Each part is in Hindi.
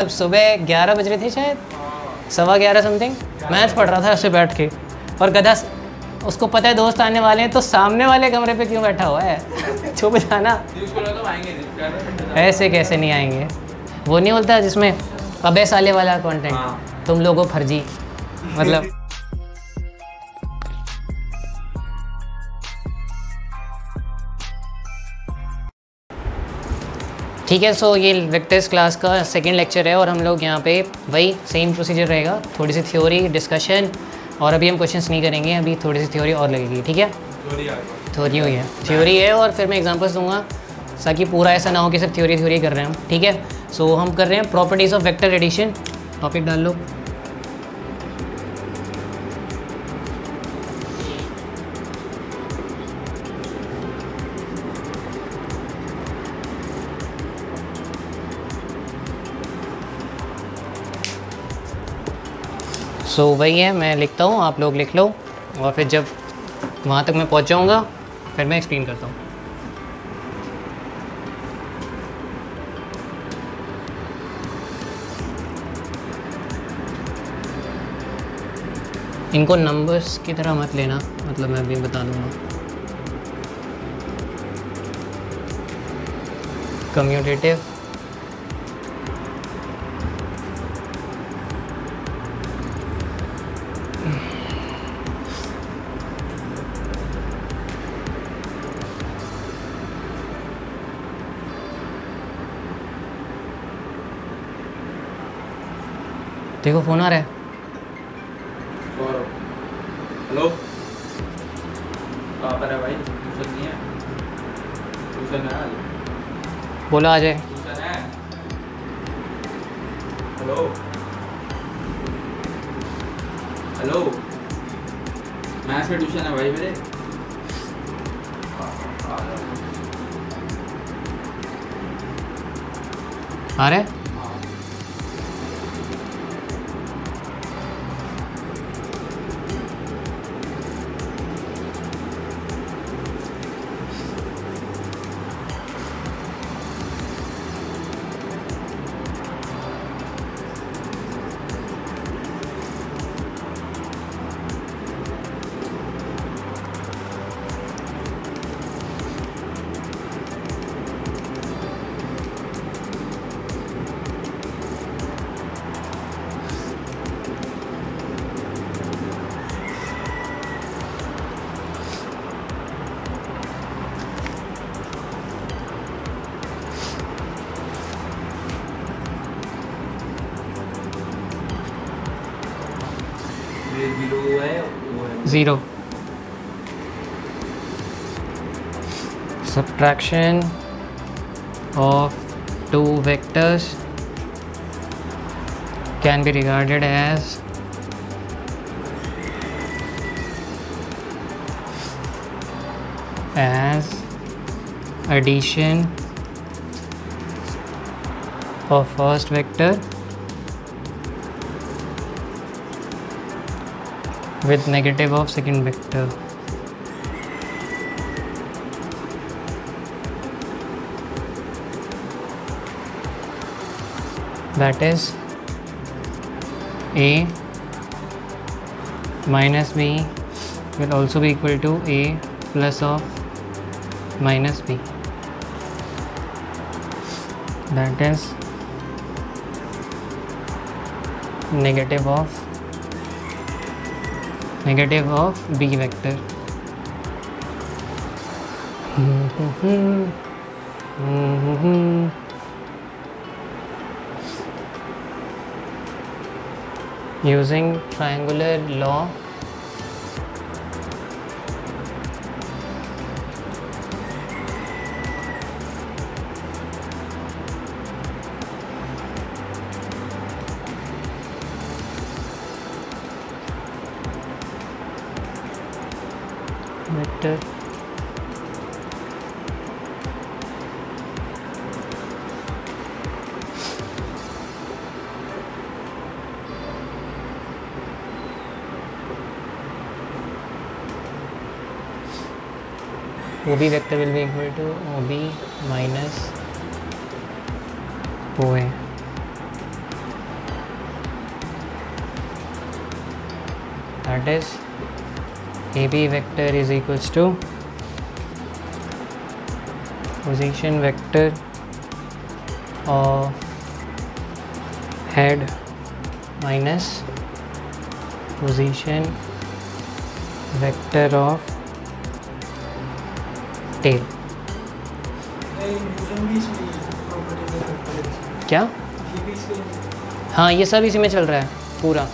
सुबह 11 बज रहे थे शायद, 11:15 समथिंग, मैच पढ़ रहा था ऐसे बैठ के, और गधा उसको पता है दोस्त आने वाले हैं, तो सामने वाले कमरे पे क्यों बैठा हुआ है, छुप जाना। ऐसे कैसे नहीं आएंगे, वो नहीं बोलता जिसमें अबे साले वाला कंटेंट, तुम लोगों फर्जी, मतलब ठीक है। सो ये वेक्टर्स क्लास का सेकंड लेक्चर है और हम लोग यहाँ पे वही सेम प्रोसीजर रहेगा, थोड़ी सी थ्योरी डिस्कशन, और अभी हम क्वेश्चंस नहीं करेंगे, अभी थोड़ी सी थ्योरी और लगेगी, ठीक है। थ्योरी हुई है, थ्योरी है, और फिर मैं एग्जांपल्स दूंगा ताकि पूरा ऐसा ना हो कि सिर्फ थ्योरी कर रहे हैं हम, ठीक है। सो हम कर रहे हैं properties of vector addition, topic डाल लो। सो वही है, मैं लिखता हूँ, आप लोग लिख लो, और फिर जब वहाँ तक मैं पहुँच जाऊँगा फिर मैं एक्सप्लेन करता हूँ। इनको नंबर्स की तरह मत लेना, मतलब मैं भी बता दूँगा। कम्यूटेटिव, देखो फ़ोन आ रहा है। हेलो, कहाँ पर है भाई? ट्यूशन नहीं है? ट्यूशन है आज? बोलो आ जाए। ट्यूशन है? हेलो हेलो, मैथ्स में ट्यूशन है भाई मेरे। आ रहा है? Zero. Subtraction of two vectors can be regarded as addition of first vector with negative of second vector. That is a minus b will also be equal to a plus of minus b. That is negative of b vector. Using triangular law, vector OB vector will be equal to OB minus OA. That is A B vector is equals to position vector of head minus position vector of tail. क्या? हाँ ये सब इसी में चल रहा है पूरा,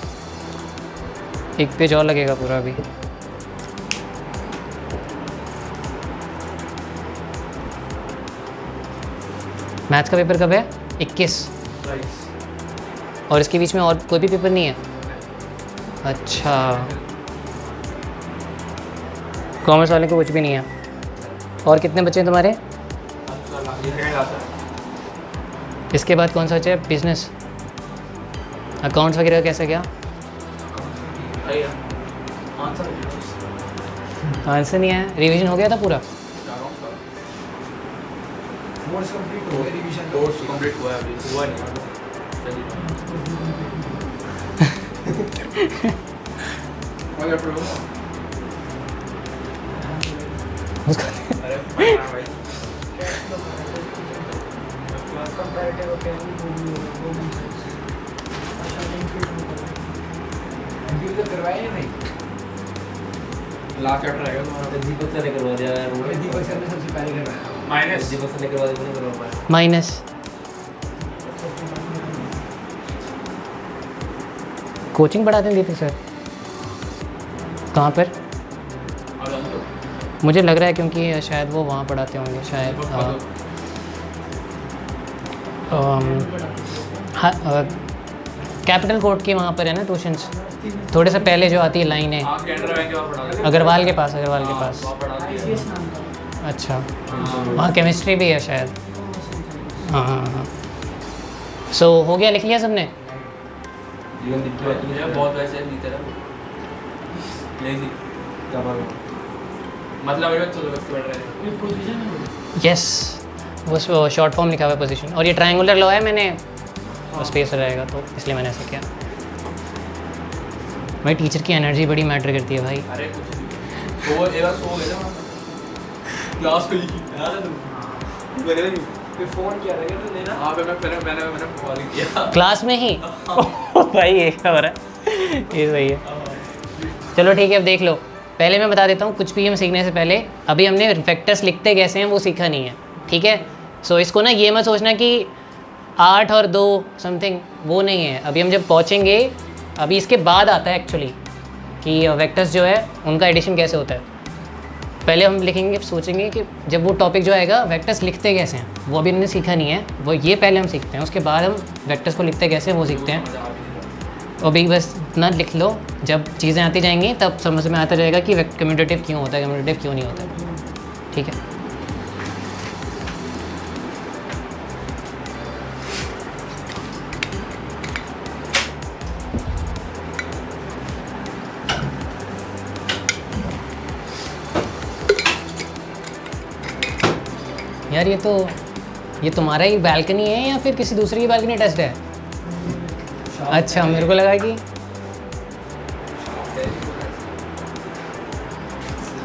एक पेज और लगेगा पूरा अभी। मैथ्स का पेपर कब है? 21। और इसके बीच में और कोई भी पेपर नहीं है? अच्छा, कॉमर्स वाले को कुछ भी नहीं है। और कितने बच्चे हैं तुम्हारे? इसके बाद कौन सा बचा है? बिजनेस, अकाउंट्स वगैरह कैसा गया? आंसर नहीं है, रिवीजन हो गया था पूरा? लास्ट चैप्टर रहेगा तुम्हारा। दीपक सर ने करवा दिया यार, वो दीपक सर ने सबसे पहले करवाया। माइनस दीपक सर ने करवा दिया, नहीं करवा पाया। माइनस कोचिंग पढ़ाते हैं दीपक सर? कहाँ पर? मुझे लग रहा है क्योंकि शायद वो वहाँ पढ़ाते होंगे शायद। कैपिटल कोर्ट के वहाँ पर है ना ट्यूशन्स, थोड़े से पहले जो आती है लाइन है, अग्रवाल के पास, अग्रवाल के पास। अच्छा, वहाँ केमिस्ट्री भी है शायद। हाँ हाँ हाँ। सो हो गया, लिख लिया सबने? बहुत वैसे मतलब यस, वो शॉर्ट फॉर्म लिखा हुआ है पोजीशन, और ये ट्रायंगुलर लॉ है, मैंने स्पेस रहेगा तो इसलिए मैंने ऐसा किया। भाई टीचर की एनर्जी बड़ी मैटर करती है भाई। अरे कुछ वो एक बार सो गए थे क्लास को याद है तुम? मैंने फिर फोन किया था तो लेना। हां मैंने कॉल किया क्लास में ही। भाई ये खबर है, ये सही है। चलो ठीक है, अब देख लो। पहले मैं बता देता हूँ, कुछ भी हम सीखने से पहले अभी हमने वेक्टर्स लिखते कैसे हैं वो सीखा नहीं है, ठीक है? सो इसको ना ये मत सोचना कि 8 और 2 समथिंग, वो नहीं है। अभी हम जब पहुँचेंगे, अभी इसके बाद आता है एक्चुअली कि वेक्टर्स जो है उनका एडिशन कैसे होता है। पहले हम लिखेंगे, सोचेंगे कि जब वो टॉपिक जो आएगा वेक्टर्स लिखते कैसे हैं, वो अभी हमने सीखा नहीं है, वो ये पहले हम सीखते हैं, उसके बाद हम वेक्टर्स को लिखते कैसे हैं वो सीखते हैं। अभी बस इतना लिख लो, जब चीज़ें आती जाएंगी तब समझ में आता जाएगा कि कम्यूटेटिव क्यों होता है, कम्यूटेटिव क्यों नहीं होता है, ठीक है? यार ये तुम्हारा ही बालकनी है या फिर किसी दूसरे की बालकनी टेस्ट है? अच्छा, मेरे को लगा कि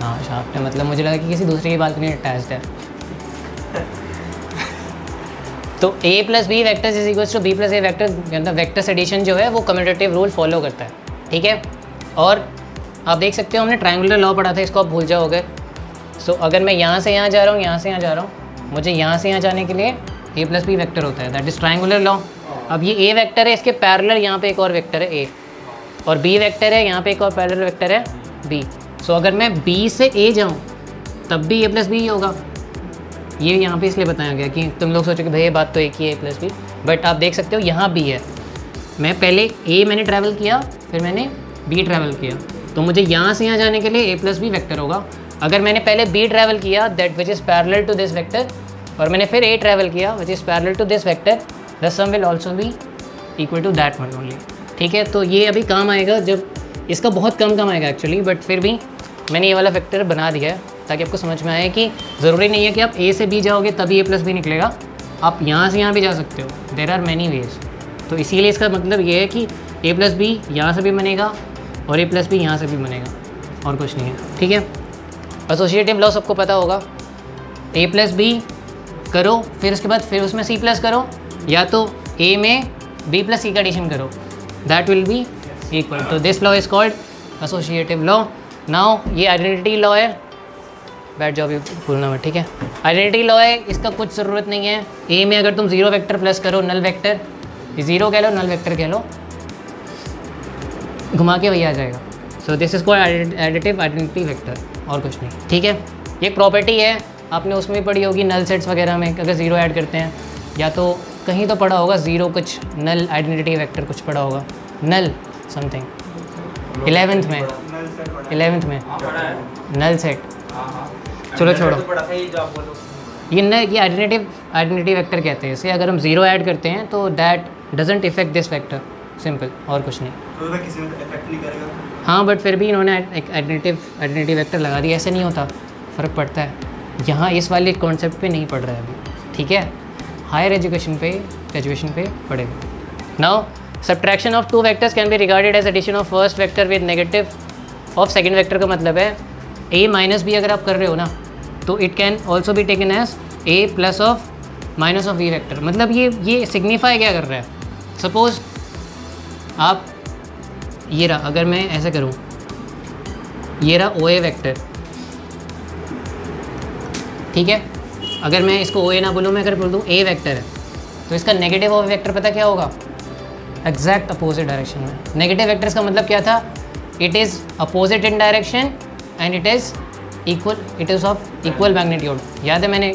हाँ शाफ्ट है, मतलब मुझे लगा कि किसी दूसरे की बालकनी अटैच्ड है। तो a plus B vectors is equals to B plus A vector, मतलब वेक्टर्स एडिशन जो है वो कम्यूटेटिव रूल फॉलो करता है, ठीक है? और आप देख सकते हो हमने ट्रायंगुलर लॉ पढ़ा था, इसको आप भूल जाओगे। सो अगर मैं यहाँ से यहाँ जा रहा हूँ, यहाँ से यहाँ जा रहा हूँ, मुझे यहाँ से यहाँ जाने के लिए a प्लस बी वैक्टर होता है, दैट इज़ ट्रायंगुलर लॉ। अब ये a वेक्टर है, इसके पैरेलल यहाँ पे एक और वेक्टर है a, और b वेक्टर है, यहाँ पे एक और पैरेलल वेक्टर है b। सो अगर मैं b से a जाऊँ तब भी a प्लस बी होगा। ये यहाँ पे इसलिए बताया गया कि तुम लोग सोचो कि भाई ये बात तो एक ही है a प्लस बी, बट आप देख सकते हो यहाँ b है। मैं पहले a मैंने ट्रैवल किया, फिर मैंने b ट्रैवल किया, तो मुझे यहाँ से यहाँ जाने के लिए a प्लस बी वैक्टर होगा। अगर मैंने पहले b ट्रैवल किया that which is parallel to this vector, और मैंने फिर a ट्रैवल किया which is parallel to this vector, the sum will also be equal to that one only, ठीक है? तो ये अभी काम आएगा जब, इसका बहुत कम काम आएगा एक्चुअली, बट फिर भी मैंने ये वाला वेक्टर बना दिया है ताकि आपको समझ में आए कि ज़रूरी नहीं है कि आप a से b जाओगे तभी a प्लस बी निकलेगा, आप यहाँ से यहाँ भी जा सकते हो, देर आर मैनी वेज। तो इसीलिए इसका मतलब ये है कि a प्लस बी यहाँ से भी बनेगा, और ए प्लस बी यहाँ से भी बनेगा और कुछ नहीं है, ठीक है। एसोसिएटिव लॉ सबको पता होगा, ए प्लस बी करो, फिर उसके बाद फिर उसमें सी प्लस करो, या तो ए में बी प्लस सी का एडिशन करो, दैट विल बी इक्वल। तो this law is called associative law. Now ये आइडेंटिटी लॉ है, बैठ जाओ भी भूलना मत, ठीक है। आइडेंटिटी लॉ है, इसका कुछ ज़रूरत नहीं है। ए में अगर तुम जीरो वेक्टर प्लस करो नल वेक्टर, ज़ीरो कह लो नल वेक्टर कह लो, घुमा के वही आ जाएगा। So this is called additive identity vector, और कुछ नहीं, ठीक है। ये एक प्रॉपर्टी है, आपने उसमें भी पढ़ी होगी नल सेट्स वगैरह में, अगर ज़ीरो ऐड करते हैं, या तो कहीं तो पढ़ा होगा ज़ीरो कुछ नल आइडेंटिटी वेक्टर कुछ पढ़ा होगा, नल समथिंग 11th में नल सेट। चलो छोड़ो, ये आइडेंटिटी वेक्टर कहते हैं इसे। अगर हम ज़ीरो ऐड करते हैं तो that doesn't effect this vector, simple, और कुछ नहीं। तो किसी में इफेक्ट नहीं करेगा। हाँ, बट फिर भी इन्होंने एक आइडेंटिटी वेक्टर लगा दिया, ऐसे नहीं होता, फ़र्क पड़ता है। यहाँ इस वाले कॉन्सेप्ट पे नहीं पढ़ रहा है अभी, ठीक है। हायर एजुकेशन पे, ग्रेजुएशन पे पढ़ेगा। Now subtraction of two vectors can be regarded as addition of first vector with negative of second vector का मतलब है a माइनस बी अगर आप कर रहे हो ना, तो it can also be taken as a plus of minus of B vector. मतलब ये सिग्निफाई क्या कर रहा है, सपोज आप ये रहा, अगर मैं ऐसे करूँ, ये रहा ओ ए वैक्टर, ठीक है। अगर मैं इसको ओ ए ना बोलूँ, मैं अगर बोल दूँ ए वेक्टर है, तो इसका नेगेटिव ओ वेक्टर पता क्या होगा, एग्जैक्ट अपोजिट डायरेक्शन में। नेगेटिव वेक्टर्स का मतलब क्या था, it is opposite in direction and it is equal, it is of equal magnitude. याद है मैंने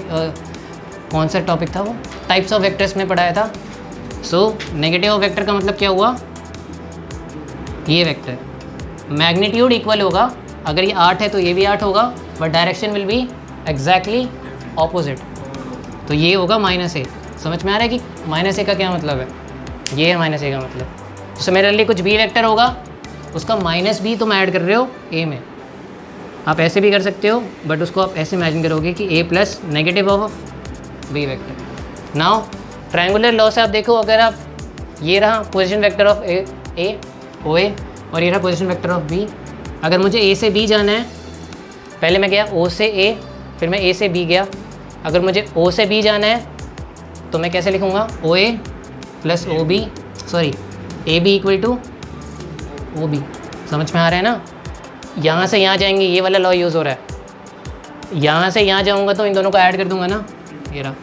कौन सा टॉपिक था वो, टाइप्स ऑफ वेक्टर्स में पढ़ाया था। सो नेगेटिव ऑफ वेक्टर का मतलब क्या हुआ, ये वेक्टर मैग्नीट्यूड इक्वल होगा, अगर ये 8 है तो ये भी 8 होगा, but direction will be exactly opposite. तो ये होगा -a। समझ में आ रहा है कि -a का क्या मतलब है, ये है -a का मतलब। तो सिमिलरली कुछ b वेक्टर होगा, उसका -b तुम ऐड कर रहे हो a में। आप ऐसे भी कर सकते हो, बट उसको आप ऐसे इमेजिन करोगे कि a plus negative of b vector. Now triangular law से आप देखो, अगर आप ये रहा पोजीशन वेक्टर ऑफ a ओ ए, और ये रहा पोजीशन वेक्टर ऑफ b। अगर मुझे a से b जाना है, पहले मैं गया o से a, फिर मैं a से b गया। अगर मुझे o से b जाना है तो मैं कैसे लिखूँगा, O A plus O B, sorry A B equal to O B. समझ में आ रहा है ना। यहाँ से यहाँ जाएंगे, ये वाला लॉ यूज़ हो रहा है। यहाँ से यहाँ जाऊँगा तो इन दोनों को ऐड कर दूँगा ना, ये रहा।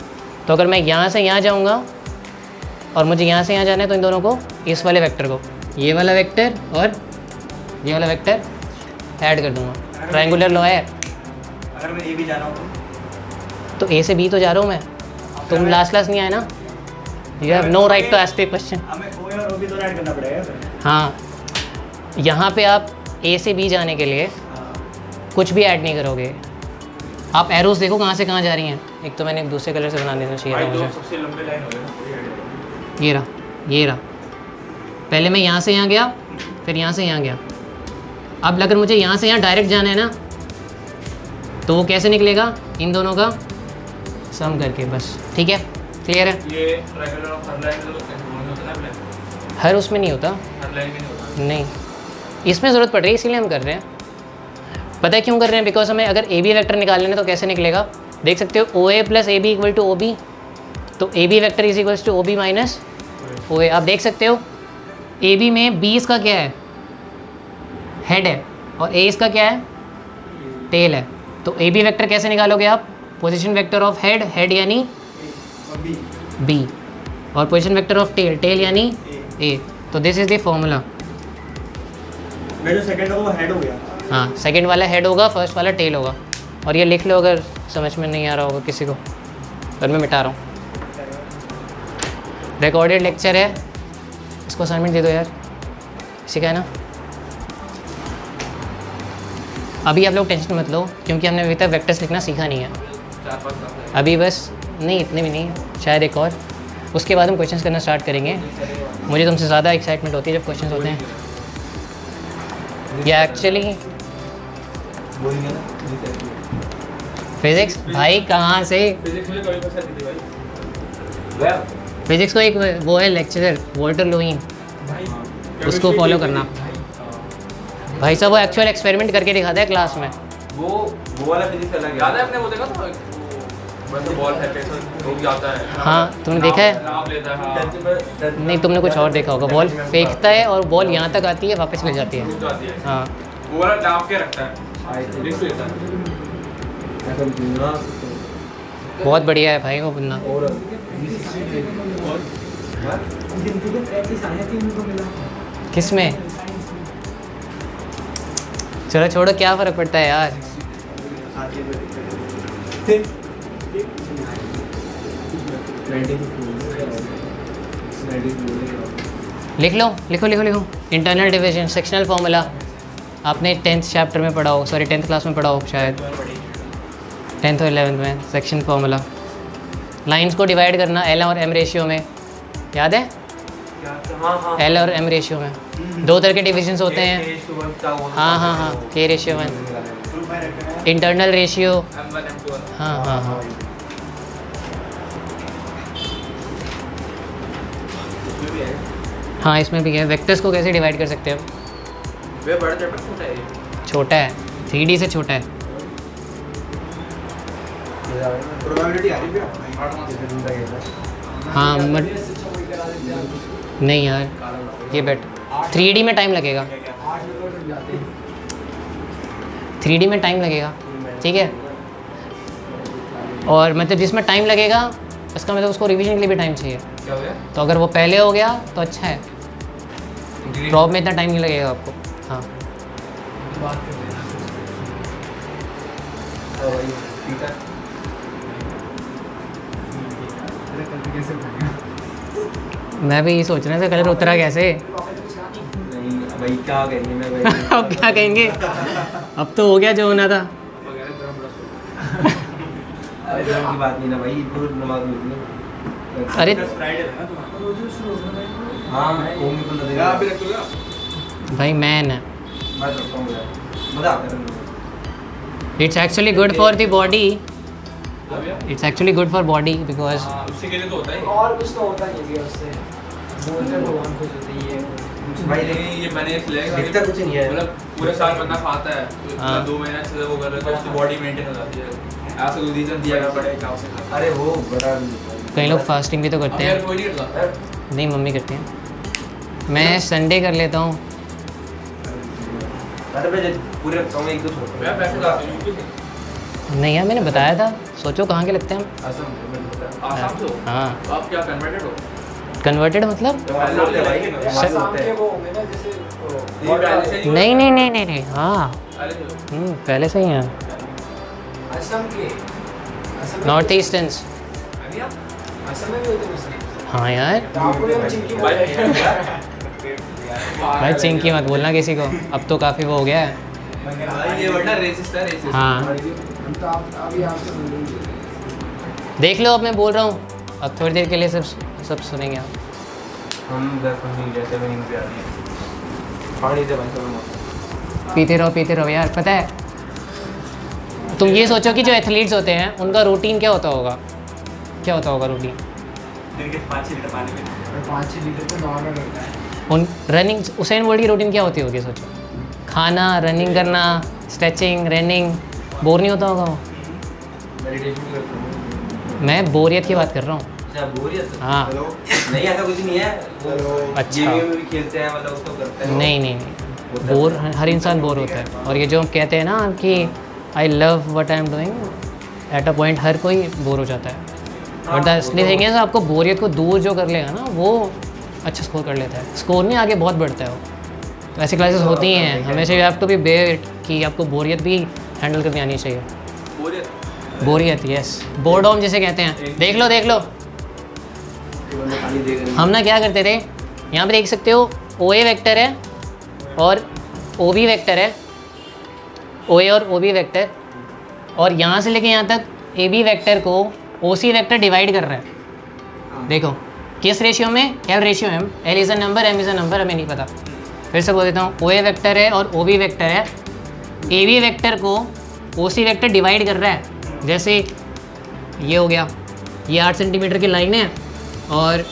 तो अगर मैं यहाँ से यहाँ जाऊँगा और मुझे यहाँ से यहाँ जाना है, तो इन दोनों को, इस वाले वेक्टर को, ये वाला वेक्टर और ये वाला वेक्टर ऐड कर दूँगा। ट्रायंगुलर लॉ है। अगर मैं ए भी जा रहा हूँ तो ए से बी तो जा रहा हूँ मैं, तुम लास्ट क्लास नहीं आए ना, you have no right to ask the question. हमें ओ और ओ भी तो ऐड करना पड़ेगा फिर। हाँ, यहाँ पे आप ए से बी जाने के लिए कुछ भी ऐड नहीं करोगे। आप एरोस देखो कहाँ से कहाँ जा रही हैं। एक तो मैंने एक दूसरे कलर से बना देना चाहिए था मुझे। सबसे लंबे लाइन हो गए, ये रहा, ये रहा। पहले मैं यहाँ से यहाँ गया, फिर यहाँ से यहाँ गया। अब अगर मुझे यहाँ से यहाँ डायरेक्ट जाना है ना, तो वो कैसे निकलेगा, इन दोनों का सम करके, बस। ठीक है, क्लियर है। ये ट्रायंगुलर ऑफ हर लाइन होता है ना, हर उसमें नहीं होता, हर लाइन में नहीं होता। नहीं, इसमें ज़रूरत पड़ रही है इसीलिए हम कर रहे हैं। पता है क्यों कर रहे हैं, बिकॉज हमें अगर ए बी वैक्टर निकालना है तो कैसे निकलेगा, देख सकते हो, O A plus A B equal to O B. तो A B vector is equals to O B minus O A. आप देख सकते हो ए बी में बी इसका क्या है, हेड है, और ए इसका क्या है, टेल है। तो ए बी वैक्टर कैसे निकालोगे आप, position vector of head, head यानी बी, और position vector of tail, tail यानी ए। तो दिस इज द फॉर्मूला। जो सेकंड है वो हेड हो गया। हाँ, सेकंड वाला हेड होगा, फर्स्ट वाला टेल होगा। और ये लिख लो अगर समझ में नहीं आ रहा होगा किसी को, पर मैं मिटा रहा हूँ। रिकॉर्डेड लेक्चर है, इसको असाइनमेंट दे दो यार, इसी का है ना। अभी आप लोग टेंशन मत लो, क्योंकि हमने अभी तक वेक्टर्स लिखना सीखा नहीं है। 4-5 साल अभी बस नहीं, इतने भी नहीं, शायद एक और, उसके बाद हम क्वेश्चंस करना स्टार्ट करेंगे। मुझे तुमसे ज़्यादा एक्साइटमेंट होती है जब क्वेश्चंस होते हैं। या एक्चुअली फिजिक्स भाई कहाँ से, फिजिक्स मुझे कभी पसंद नहीं थी भाई। फिजिक्स को एक वो है लेक्चरर वॉल्टर लोइन, भाई उसको फॉलो करना। भाई साहब वो एक्चुअल एक्सपेरिमेंट करके दिखाता है क्लास में। वो वाला फिजिक्स अलग याद है आपने वो देखा था बस बॉल है कैसे रुक जाता है। हाँ तुमने देखा है? नाम लेता है हाँ। नहीं तुमने कुछ और देखा होगा। बॉल फेंकता है और बॉल यहाँ तक आती है वापस ले जाती है। रुक जाती है हाँ वो वाला दाब के रखता है रिस्क लेता है। बहुत बढ़िया है भाई वो बंदा। किस में? चलो छोड़ो क्या फ़र्क पड़ता है यार। लिख लो लिखो लिखो लिखो। इंटरनल डिवीजन सेक्शनल फार्मूला आपने 10th चैप्टर में पढ़ा हो, सॉरी 10th क्लास में पढ़ा हो शायद, 10th और 11th में। सेक्शन फार्मूला लाइंस को डिवाइड करना एल और एम रेशियो में, याद है? एल और एम रेशियो में दो तरह के डिविजन्स होते हैं। हाँ हाँ हाँ के रेशियो 1 इंटरनल रेशियो। हाँ हाँ हाँ हाँ इसमें भी है। वेक्टर्स को कैसे डिवाइड कर सकते हैं? वे बड़ा चैप्टर छोटा है। छोटा है 3D से छोटा है। प्रोबेबिलिटी आ रही है। हाँ नहीं यार ये बेट 3D में टाइम लगेगा। 3D में टाइम लगेगा ठीक है। और मतलब जिसमें टाइम लगेगा इसका मतलब उसको रिवीजन के लिए भी टाइम चाहिए। क्या हो गया? तो अगर वो पहले हो गया तो अच्छा है, ड्रॉप में इतना टाइम नहीं लगेगा आपको। हाँ मैं भी ये सोच रहा था कलर उतरा कैसे। भाई क्या कहेंगे मैं भाई अब क्या कहेंगे, अब तो हो गया जो होना था। की बात नहीं ना भाई, पूरा नमाज में। अरे हाँ ओम को लगेगा आप भी रख दोगे? भाई मैन है। मैं रखता हूँ यार, मजा आता है। It's actually good for the body. It's actually good for body because उसी के लिए तो होता है। और कुछ तो होता नहीं है उससे, बोलते भगवान कुछ होता ही है। भाई नहीं ये मैंने इसलिए दिखता कुछ नहीं है। मतलब पूरे साल बंदा खाता है तो इतना हाँ। 2 महीने से वो कर रहा है तो उसकी बॉडी मेंटेन हो जाती है। ऐसा कोई रीजन दिया गया पड़े क्या उसे खाता अरे वो बड़ा कई लोग फास्टिंग भी तो करते है। हैं। कोई नहीं करता। नहीं मम्मी करती हैं, मैं संडे कर लेता हूँ। अरे भाई पूरे रखता हूँ, एक दो छोड़ मैं पैसे लाता हूँ। नहीं यार मैंने बताया था, सोचो कहाँ के लगते हैं हम। असम में पता है। आसाम से हो? हाँ तो आप क्या कन्वर्टेड हो? कन्वर्टेड मतलब नमाज पढ़ते हैं भाई, नमाज शाम पढ़ते के हैं। वो होंगे ना जैसे ये पहले से ही नहीं नहीं नहीं नहीं नहीं हाँ पहले से हो? पहले से ही हैं। असम के, असम में नॉर्थ ईस्टर्न्स। अभी आप असम में भी होते हैं मुस्लिम। हाँ यार आपको भी हम चिंकी बोलते हैं। भाई चिंकी मत बोलना किसी को, अब तो काफ़ी वो हो गया है। भाई ये वरना रेसिस्ट है रेसिस्ट। हाँ हम तो आप अभी आपसे बोलेंगे। देख लो अब मैं बोल रहा हूँ, अब थोड़ी देर के लिए सब सुनेंगे आप। हम 10 नहीं जैसे में नहीं प्यार नहीं पानी दे भाई सब। पीते रहो यार। पता है तुम ये सोचो कि जो एथलीट्स होते हैं उनका रूटीन क्या होता होगा, क्या होता होगा रूटीन? दिन के 5-6 लीटर पानी में 5 लीटर तो नॉर्मल होता है। उन रनिंग उसेन बोल्ट की रूटीन क्या होती होगी सोचो? खाना, रनिंग करना, स्ट्रेचिंग, रनिंग। बोर नहीं होता होगा वो? मेडिटेशन करता हूँ। मैं बोरियत की बात कर रहा हूँ। अच्छा बोरियत? हाँ। नहीं ऐसा कुछ नहीं है। अच्छा। गेम में भी खेलते हैं मतलब उसको करते हैं। नहीं नहीं नहीं बोर हर इंसान बोर होता है। और ये जो हम कहते हैं ना कि I love what I am doing at a point, हर कोई बोर हो जाता है। बट द असली थिंग है आपको बोरियत को दूर जो कर लेगा ना वो अच्छा स्कोर कर लेता है। स्कोर नहीं आगे बहुत बढ़ता है वो। तो ऐसी क्लासेस होती हैं हमेशा। You have to be aware कि आपको बोरियत भी हैंडल करनी आनी चाहिए। बोरियत यस, बोर्डॉम जिसे कहते हैं। देख लो हम ना क्या करते थे, यहाँ पे देख सकते हो OA वेक्टर है और OB वेक्टर है, OA और OB वेक्टर, और यहाँ से लेके यहाँ तक AB वेक्टर को OC वेक्टर डिवाइड कर रहा है। देखो किस रेशियो में? L ratio M, L is a number, M is a number, हमें नहीं पता। फिर से बोल देता हूँ, OA वेक्टर है और OB वेक्टर है, AB वेक्टर को OC वेक्टर डिवाइड कर रहा है। जैसे ये हो गया, ये 8 सेंटीमीटर की लाइन है और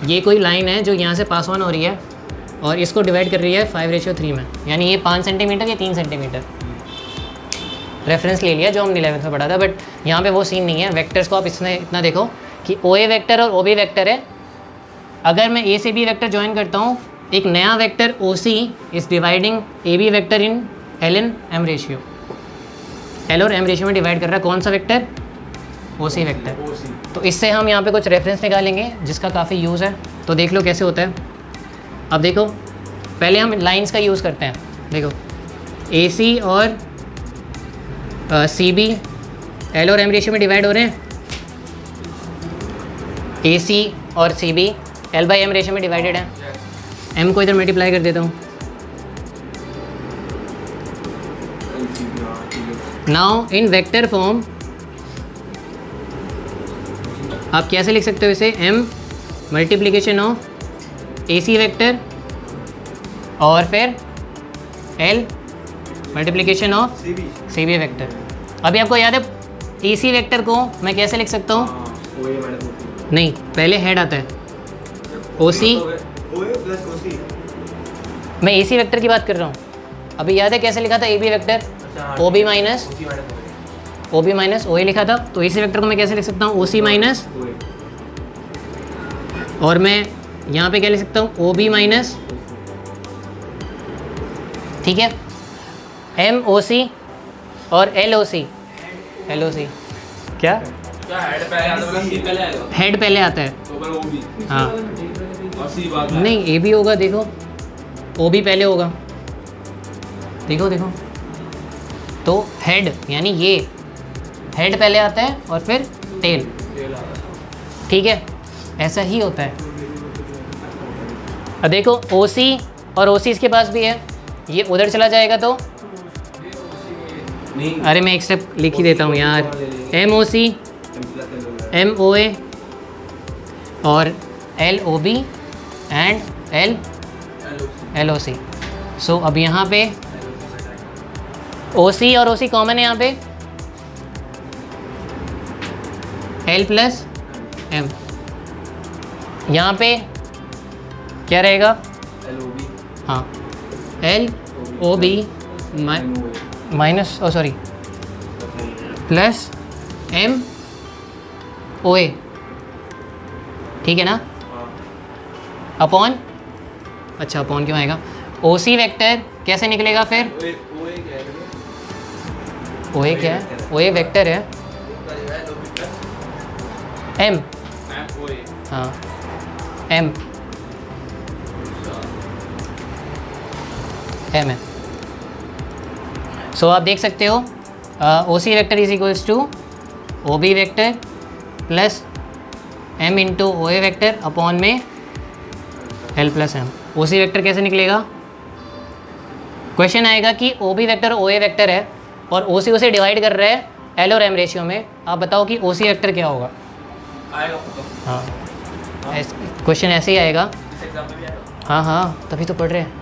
ये कोई लाइन है जो यहाँ से पास ऑन हो रही है और इसको डिवाइड कर रही है 5:3 में, यानी ये 5 सेंटीमीटर या 3 सेंटीमीटर। रेफरेंस ले लिया जो हमने 11th में पढ़ा था, बट यहाँ पे वो सीन नहीं है। वेक्टर्स को आप इसमें इतना देखो कि OA वेक्टर और OB वेक्टर है। अगर मैं A से B वेक्टर ज्वाइन करता हूँ, एक नया vector OC is dividing AB vector in L/M ratio. L और M रेशियो में डिवाइड कर रहा है कौन सा वेक्टर? OC vector. तो इससे हम यहाँ पे कुछ रेफरेंस निकालेंगे जिसका काफ़ी यूज़ है। तो देख लो कैसे होता है। अब देखो पहले हम लाइंस का यूज़ करते हैं। देखो AC और CB L और M रेशियो में डिवाइड हो रहे हैं। AC और CB L/M रेशियो में डिवाइडेड है। M को इधर मल्टीप्लाई कर देता हूँ। नाउ इन वेक्टर फॉर्म आप कैसे लिख सकते हो इसे? M multiplication of AC vector और फिर L multiplication of CB vector. अभी आपको याद है AC वेक्टर को मैं कैसे लिख सकता हूँ? नहीं, पहले हेड आता है OC। मैं AC वेक्टर की बात कर रहा हूँ। अभी याद है कैसे लिखा था AB vector? OB minus OA लिखा था। तो AC वेक्टर को मैं कैसे लिख सकता हूँ? OC माइनस, और मैं यहाँ पे क्या लिख सकता हूँ? OB माइनस, ठीक है। MOC और LOC क्या हेड पहले आता है? हाँ नहीं, AB होगा। देखो OB पहले होगा। देखो तो हेड यानी ये हेड पहले आता है और फिर टेल, ठीक है। ऐसा ही होता है। अब देखो OC और OC इसके पास भी है, ये उधर चला जाएगा तो अरे मैं एक स्टेप लिख ही देता हूँ यार। MOC MOA और LOB एंड LOC। सो अब यहाँ पे OC और OC कॉमन है यहाँ पे, L+M। यहाँ पे क्या रहेगा? हाँ LOB माइनस प्लस MOA, ठीक है ना? अपॉन, अच्छा अपॉन क्यों आएगा? OC वेक्टर कैसे निकलेगा फिर? OA क्या है? OA वेक्टर है M, हाँ M है। सो आप देख सकते हो OC vector is equals to OB vector plus M into OA vector upon में L+M। OC वेक्टर कैसे निकलेगा? क्वेश्चन आएगा कि OB वेक्टर और OA वेक्टर है और OC उसे डिवाइड कर रहा है L और M रेशियो में। आप बताओ कि OC वेक्टर क्या होगा? हाँ क्वेश्चन ऐसे ही आएगा। हाँ तभी तो पढ़ रहे हैं।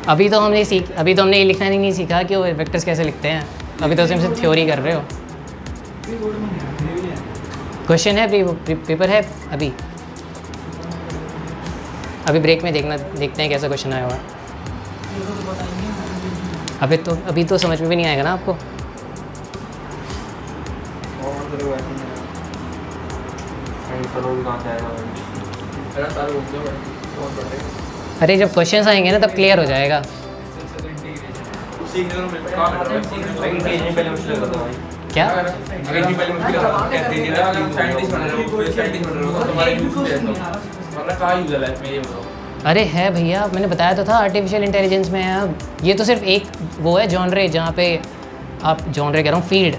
अभी तो हमने ये लिखना नहीं सीखा कि वो वेक्टर्स कैसे लिखते हैं। अभी तो सिर्फ थ्योरी कर रहे हो। क्वेश्चन है, पेपर है अभी ब्रेक में देखते हैं कैसा क्वेश्चन आया हुआ है। अभी तो समझ में भी नहीं आएगा ना आपको। अरे जब क्वेश्चंस आएंगे ना तब क्लियर हो जाएगा। क्या अरे है भैया, मैंने बताया तो था आर्टिफिशियल इंटेलिजेंस में है। ये तो सिर्फ एक वो है जॉनरे, जहाँ पे आप जॉनरे कह रहा हूँ, फील्ड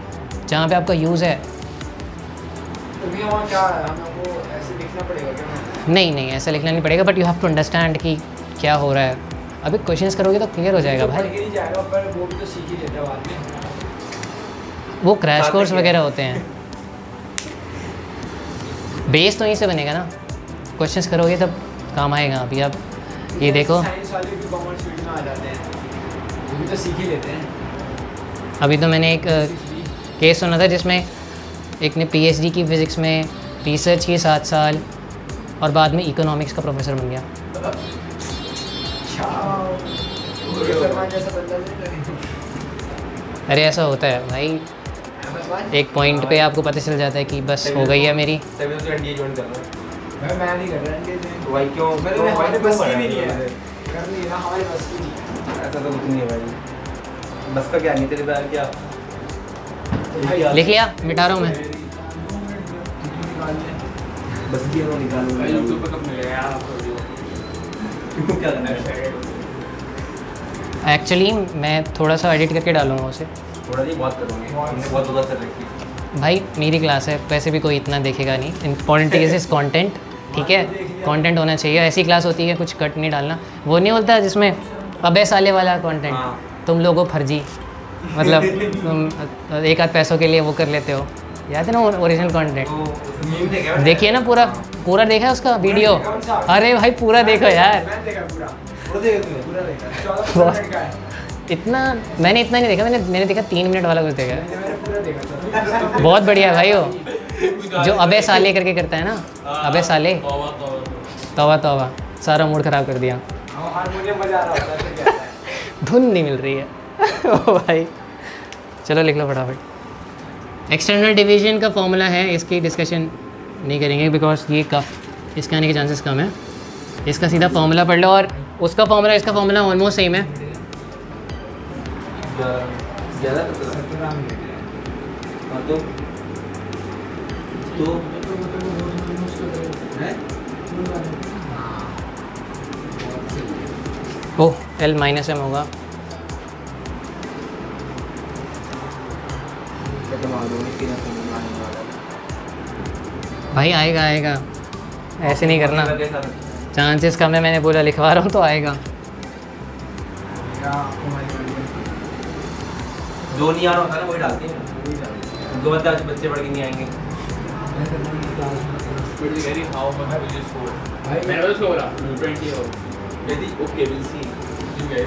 जहाँ पे आपका यूज़ है। नहीं ऐसा लिखना नहीं पड़ेगा, but you have to understand कि क्या हो रहा है। अभी क्वेश्चंस करोगे तो क्लियर हो जाएगा भाई। वो क्रैश कोर्स वगैरह होते हैं, बेस तो यहीं से बनेगा ना। क्वेश्चंस करोगे तब काम आएगा। अभी आप ये देखो, अभी तो मैंने एक केस सुना था जिसमें एक ने PhD की फिज़िक्स में रिसर्च की 7 साल, और बाद में इकोनॉमिक्स का प्रोफेसर बन गया। अरे ऐसा होता है भाई, एक पॉइंट पे आपको पता चल जाता है कि बस हो गई है मेरी। तभी तो एनडीए ज्वाइन कर रहा है। मैं नहीं कर रहा एनडीए तो भाई क्यों? हमारे बस की भी नहीं है करनी है ना, हमारे बस की नहीं है। ऐसा तो कुछ नहीं है भाई, बस का क्या नहीं तेरे पैर क्या? लिख लिया, मिटा रहा हूँ मैं। बस की है निकालूंगा। भाई यूट्यूब पे कब मिलेगा यार आपको वीडियो? क्या करना है? एक्चुअली मैं थोड़ा सा एडिट करके डालूंगा उसे। थोड़ा नहीं बहुत करूँगी, हमने बहुत उदास कर रखी है। भाई मेरी क्लास है, वैसे भी कोई इतना देखेगा नहीं। इम्पॉर्टेंट इज कंटेंट, ठीक है, कंटेंट होना चाहिए। ऐसी क्लास होती है कुछ कट नहीं डालना। वो नहीं होता जिसमें अबे साले वाला कंटेंट, हाँ। तुम लोगों फर्जी, मतलब तुम एक आध पैसों के लिए वो कर लेते हो। याद है ना ओरिजिनल कंटेंट? तो मीम देखे क्या? देखिए ना, पूरा देखा उसका वीडियो? अरे भाई पूरा देखो यार। मैंने देखा पूरा पूरा देखे तुमने? पूरा देखा 14 मिनट का है। इतना मैंने इतना नहीं देखा, मैंने देखा 3 मिनट वाला कुछ देखा है। मैंने पूरा देखा था। बहुत बढ़िया है भाई वो, जो अबे साले करके करता है ना, अबे साले, तौबा तौबा, सारा मूड ख़राब कर दिया। हारमोनियम बजा रहा होता है, क्या है? धुन नहीं मिल रही है। ओ भाई चलो लिख लो फटाफट। एक्सटर्नल डिवीजन का फॉर्मूला है, इसकी डिस्कशन नहीं करेंगे बिकॉज ये कफ इसके आने के चांसेस कम है। इसका सीधा फॉर्मूला पढ़ लो, और उसका फॉर्मूला इसका फॉर्मूला ऑलमोस्ट सेम है। ज़्यादा तो ओह L माइनस एम होगा। भाई आएगा आएगा, ऐसे नहीं करना, चांसेस कम है। मैंने बोला लिखवा रहा हूँ तो आएगा। जो नहीं आ रहा होता ना वही डालते हैं। दो बच्चे पढ़ के नहीं आएंगे। मैंने तो उसको बोला 20 हो यदि ओके विल सी घंटे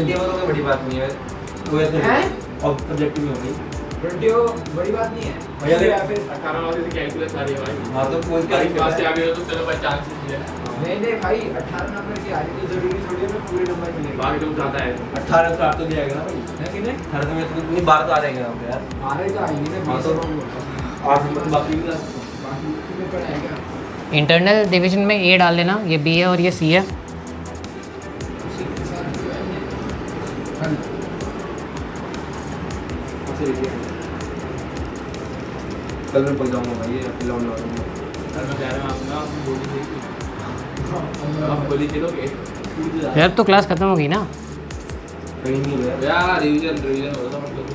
में तो कोई बड़ी बात नहीं है, वो हैं? ऑब्जेक्टिव में हो गई। बड़ी बात नहीं है भैया या फिर 18 मार्क्स से कैलकुलस आ रही है भाई। हाँ तो कोई भाई क्लास से आगे हो तो चलो भाई चांसेस है। नहीं भाई 18 नंबर की आ रही तो जरूरी थोड़ी है पूरे नंबर मिलेंगे। बाकी लोग ज्यादा है 18 तो 8 तो दिया गया ना भाई। है कि नहीं? 18 में तो इतनी बार तो आ जाएंगे हम यार। आ रहे तो आएंगे ना, हाँ 20 तो 8 नंबर बाकी क्लास बाकी में पढ़ाएगा। इंटरनल डिवीजन में A डाल लेना, ये B है और ये C है। उसी के साथ जो है हल कल मैं पढ़ जाऊंगा भाई, ये लॉन्ग लॉन्ग सर मैं कह रहा हूं आप बोली थी आप बोली चलोगे यार तो क्लास ख़त्म होगी ना, कहीं नहीं हुआ यार रिवीजन हो रहा मतलब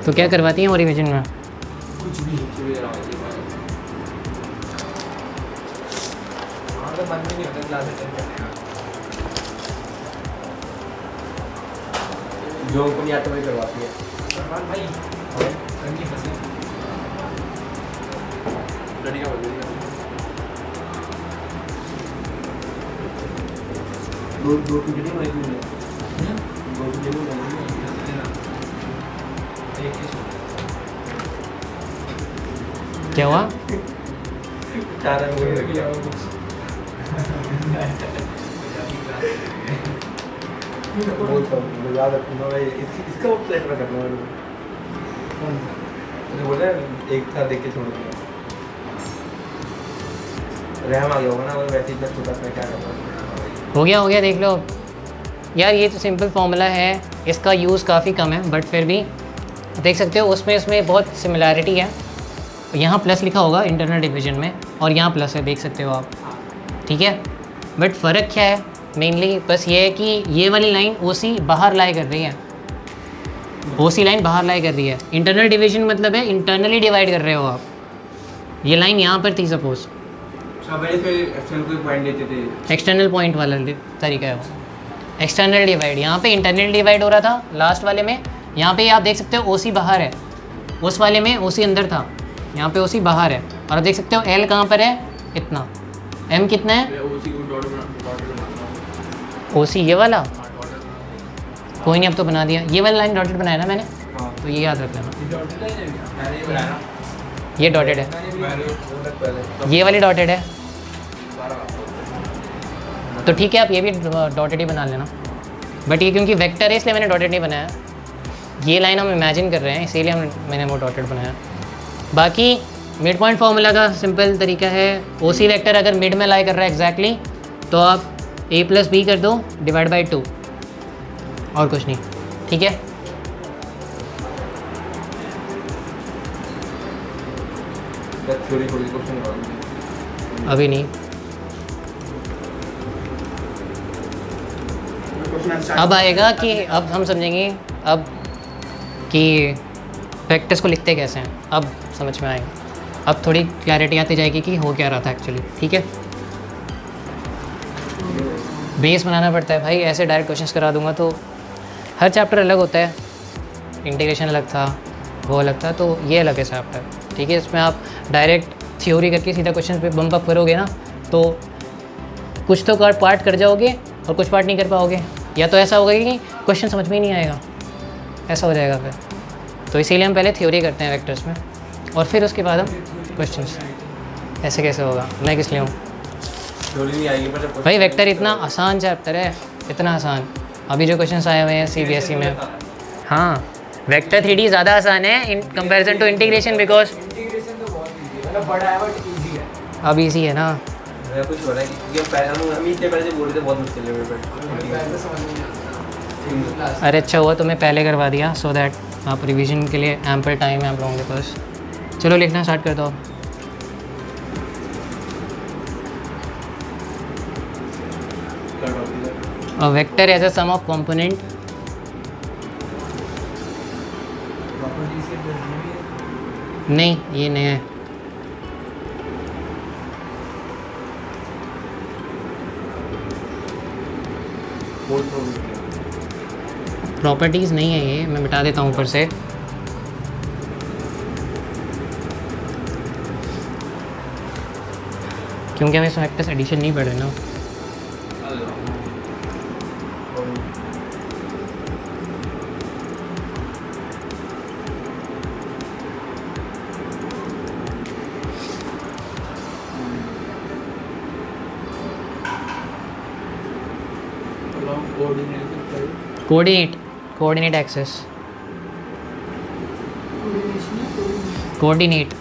तो क्या करवाती हैं वो रिविजन में? कुछ भी तो मन में नहीं होता क्लास अटेंड करने का। जो उनको नहीं आता वही करवाती है। सलमान भाई रंगी फंसी स्टडी का बोल दो वीडियो बनाई तुमने? दो वीडियो बनाई? क्या हुआ? 4 वही रख गया। बोलता हूँ याद रखूँगा भाई, इसका वो प्लेट में करना है। तो बोले एक था देख के छोड़ दिया, रहम आ गया होगा ना, वो वैसे इतना छोटा सा क्या करना। हो गया देख लो यार, ये तो सिंपल फार्मूला है, इसका यूज़ काफ़ी कम है बट फिर भी देख सकते हो उसमें बहुत सिमिलैरिटी है। यहाँ प्लस लिखा होगा इंटरनल डिवीजन में और यहाँ प्लस है, देख सकते हो आप, ठीक है। बट फ़र्क क्या है मेनली, बस ये है कि ये वाली लाइन OC बाहर लाई कर रही है, OC लाइन बाहर लाई कर रही है। इंटरनल डिवीजन मतलब है इंटरनली डिवाइड कर रहे हो आप। ये लाइन यहाँ पर थी सपोज, एक्सटर्नल पॉइंट वाला तरीका है वो, एक्सटर्नल डिवाइड। यहाँ पे इंटरनल डिवाइड हो रहा था लास्ट वाले में, यहाँ पे आप देख सकते हो OC बाहर है, उस वाले में OC अंदर था, यहाँ पे OC बाहर है। और आप देख सकते हो L कहाँ पर है, इतना, M कितना है, OC ये वाला, कोई नहीं अब तो बना दिया, ये वाला लाइन डॉटेड बनाया ना मैंने, तो ये याद रख लेना। ये डॉटेड है, पहले ये वाली डॉटेड है, तो ठीक है आप ये भी डॉटेड ही बना लेना। बट ये क्योंकि वेक्टर है इसलिए मैंने डॉटेड नहीं बनाया, ये लाइन हम इमेजिन कर रहे हैं इसीलिए मैंने वो डॉटेड बनाया। बाकी मिड पॉइंट फार्मूला का सिंपल तरीका है, ओ सी वेक्टर अगर मिड में लाई कर रहा है एग्जैक्टली तो आप a प्लस बी कर दो डिवाइड बाई 2 और कुछ नहीं, ठीक है। अभी नहीं, अब आएगा कि अब हम समझेंगे अब कि वेक्टर्स को लिखते कैसे हैं, अब समझ में आएगा, अब थोड़ी क्लैरिटी आती जाएगी कि हो क्या रहा था एक्चुअली, ठीक है। बेस बनाना पड़ता है भाई, ऐसे डायरेक्ट क्वेश्चंस करा दूंगा तो हर चैप्टर अलग होता है, इंटीग्रेशन अलग था, वो अलग था, तो ये अलग है चैप्टर, ठीक है। इसमें आप डायरेक्ट थ्योरी करके सीधा क्वेश्चन पे बम्प अप करोगे ना तो कुछ तो पार्ट कर जाओगे और कुछ पार्ट नहीं कर पाओगे, या तो ऐसा होगा कि क्वेश्चन समझ में ही नहीं आएगा, ऐसा हो जाएगा फिर। तो इसीलिए हम पहले थ्योरी करते हैं वेक्टर्स में और फिर उसके बाद हम क्वेश्चंस। ऐसे कैसे होगा, मैं किस लिए हूँ भाई, वेक्टर इतना आसान चैप्टर है, इतना आसान। अभी जो क्वेश्चंस आए हुए हैं CBSE में, हाँ वेक्टर 3D ज़्यादा आसान है in comparison to integration, because integration तो बहुत इजी है, मतलब बड़ा है बट इजी है। अब ईजी है ना, कुछ हो रहा है क्योंकि हम इतने पहले से बोल रहे थे बहुत मुश्किल है मेरे पहले समझ में नहीं आता। अरे अच्छा हुआ तो मैं पहले करवा दिया सो दैट आप रिवीजन के लिए एम्पल टाइम है आप लोगों के पास। चलो लिखना स्टार्ट कर दो। A vector as a sum of component नहीं, ये नहीं है। प्रॉपर्टीज़ नहीं है ये, मैं मिटा देता हूँ ऊपर से। क्योंकि हमें वेक्टर्स एडिशन नहीं पढ़ रहे ना। Coordinate axes, coordinate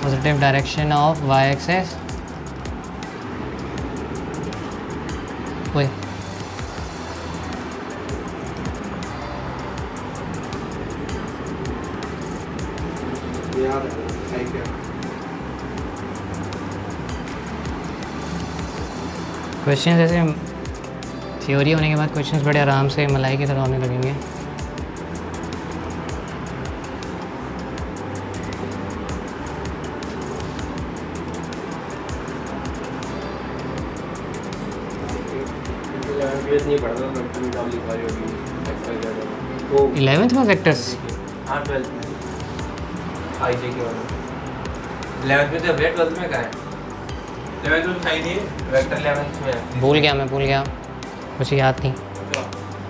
positive direction of y axes. ओए क्वेश्चन ऐसे थ्योरी होने के बाद क्वेश्चंस बड़े आराम से मलाई की तरह होने लगेंगे। नहीं पढ़ता तो 11th में वेक्टर्स, हाँ 12th में आईजे के वाला 11th में तो वेक्टर 12th में का है 11th में था ही नहीं, वेक्टर 11th में है। भूल गया, मुझे याद नहीं।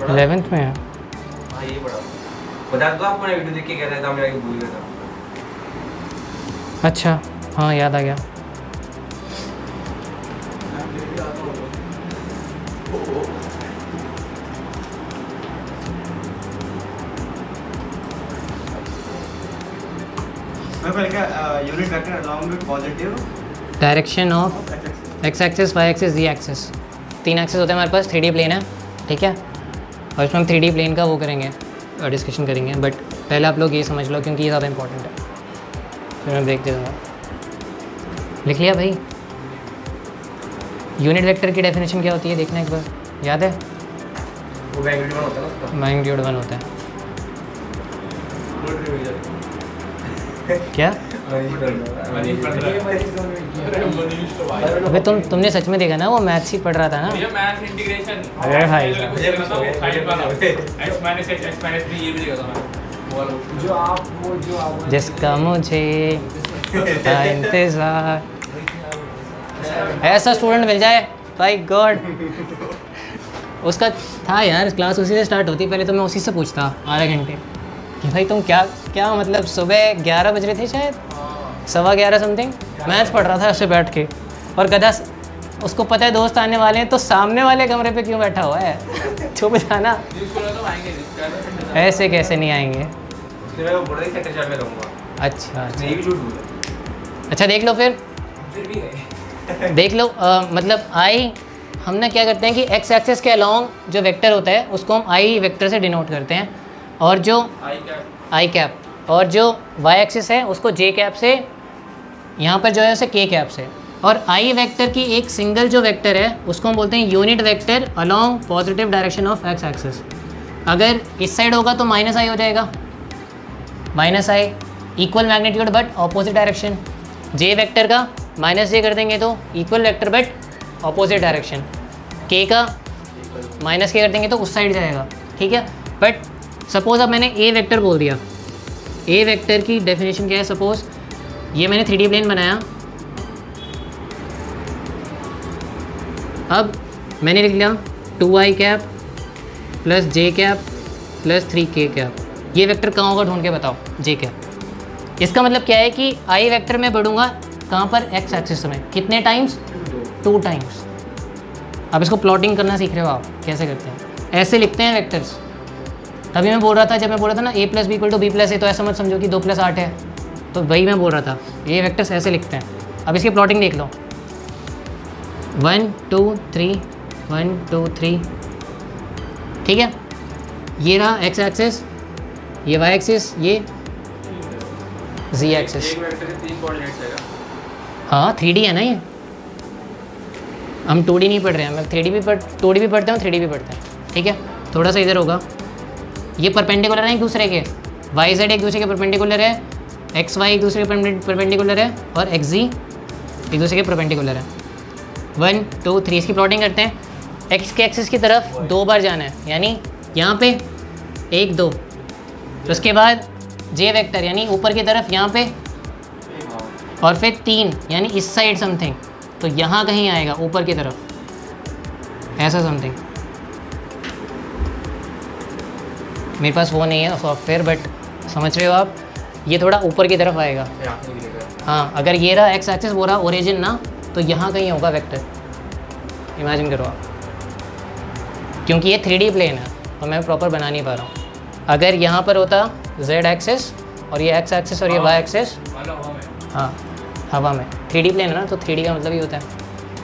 11th में है। हाँ ये पढ़ा, बता दो आपको, वीडियो देख के कह रहा था, मैं आगे भूल गया था। अच्छा हाँ याद आ गया। Unit vector along with positive direction of x axis, y axis, z axis. 3 axis होते हैं हमारे पास, 3D प्लेन है, ठीक है। और इसमें हम 3D प्लेन का वो करेंगे, डिस्कशन करेंगे, बट पहले आप लोग ये समझ लो क्योंकि ये ज़्यादा इंपॉर्टेंट है। फिर मैं ब्रेक दे दूँगा। लिख लिया भाई? यूनिट वेक्टर की डेफिनेशन क्या होती है देखना एक बार, याद है? वो मैग्नीट्यूड 1 होता है ना उसका, मैग्नीट्यूड 1 होता है। क्या अबे तुमने सच में देखा ना, वो मैथ्स ही पढ़ रहा था ना। मैथ इंटीग्रेशन, अरे भाई x - h x - b ये भी देखा था मैं। जो आप जिसका मुझे था इंतजार, ऐसा स्टूडेंट मिल जाए भाई गॉड। उसका था यार, क्लास उसी से स्टार्ट होती, पहले तो मैं उसी से पूछता आधे घंटे कि भाई तुम क्या मतलब सुबह 11 बज रहे थे शायद, 11:15 समथिंग, मैथ्स पढ़ रहा था उससे बैठ के, और गधा उसको पता है दोस्त आने वाले हैं तो सामने वाले कमरे पे क्यों बैठा हुआ है, छुप जाना। ऐसे कैसे नहीं आएंगे। अच्छा देख लो फिर देख लो मतलब आई, हम ना क्या करते हैं कि एक्स एक्सिस के अलॉन्ग जो वेक्टर होता है उसको हम आई वेक्टर से डिनोट करते हैं, और जो आई कैप, और जो वाई एक्सिस है उसको जे कैप से, यहाँ पर जो है उसे के कैप से। और आई वेक्टर की एक सिंगल जो वेक्टर है उसको हम बोलते हैं unit vector along positive direction of x axis. अगर इस साइड होगा तो माइनस आई हो जाएगा, minus I equal magnitude but opposite direction. J vector का माइनस जे कर देंगे तो equal vector but opposite direction. के का माइनस के कर देंगे तो उस साइड जाएगा, ठीक है। बट सपोज़ अब मैंने ए वेक्टर बोल दिया, ए वेक्टर की डेफिनेशन क्या है, सपोज़ ये मैंने 3D प्लेन बनाया, अब मैंने लिख लिया 2i cap plus j cap plus 3k cap. ये वेक्टर कहाँ होगा ढूंढ के बताओ, जे कैप। इसका मतलब क्या है कि आई वेक्टर में बढ़ूंगा कहाँ पर, एक्स एक्सिस में, कितने टाइम्स, 2 टाइम्स। अब इसको प्लॉटिंग करना सीख रहे हो आप, कैसे करते हैं, ऐसे लिखते हैं वेक्टर्स। तभी मैं बोल रहा था, जब मैं बोल रहा था ना a + b = b + a, तो ऐसा मत समझो कि 2 + 8 है, तो वही मैं बोल रहा था, ये वेक्टर्स ऐसे लिखते हैं। अब इसकी प्लॉटिंग देख लो, 1 2 3 1 2 3, ठीक है। ये रहा एक्स एक्सिस, ये वाई एक्सिस, ये जी एक्सिस। हाँ 3D है ना ये, हम 2D नहीं पढ़ रहे हैं, मैं 2D भी पढ़ते हैं 3D भी पढ़ते हैं, ठीक है। थोड़ा सा इधर होगा, ये परपेंडिकुलर है एक दूसरे के, वाई जेड एक दूसरे के परपेंडिकुलर है, एक्स वाई एक दूसरे के परपेंडिकुलर है, और एक्स जी एक दूसरे के परपेंडिकुलर है। 1 2 3 इसकी प्लॉटिंग करते हैं। एक्स के एक्सिस की तरफ 2 बार जाना है, यानी यहाँ पे 1 2, तो उसके बाद जे वेक्टर यानी ऊपर की तरफ यहाँ पे, और फिर 3 यानी इस साइड समथिंग, तो यहाँ कहीं आएगा ऊपर की तरफ, ऐसा समथिंग। मेरे पास वो नहीं है सॉफ्टवेयर, बट समझ रहे हो आप, ये थोड़ा ऊपर की तरफ आएगा। हाँ अगर ये रहा एक्स एक्सिस, वो रहा ओरिजिन ना, तो यहाँ कहीं होगा वेक्टर, इमेजिन करो आप, क्योंकि ये 3D प्लेन है और मैं प्रॉपर बना नहीं पा रहा हूँ। अगर यहाँ पर होता z एक्सिस और ये x एक्सिस और ये y एक्सिस, हाँ हवा में 3D प्लेन है ना, तो 3D का मतलब ही होता है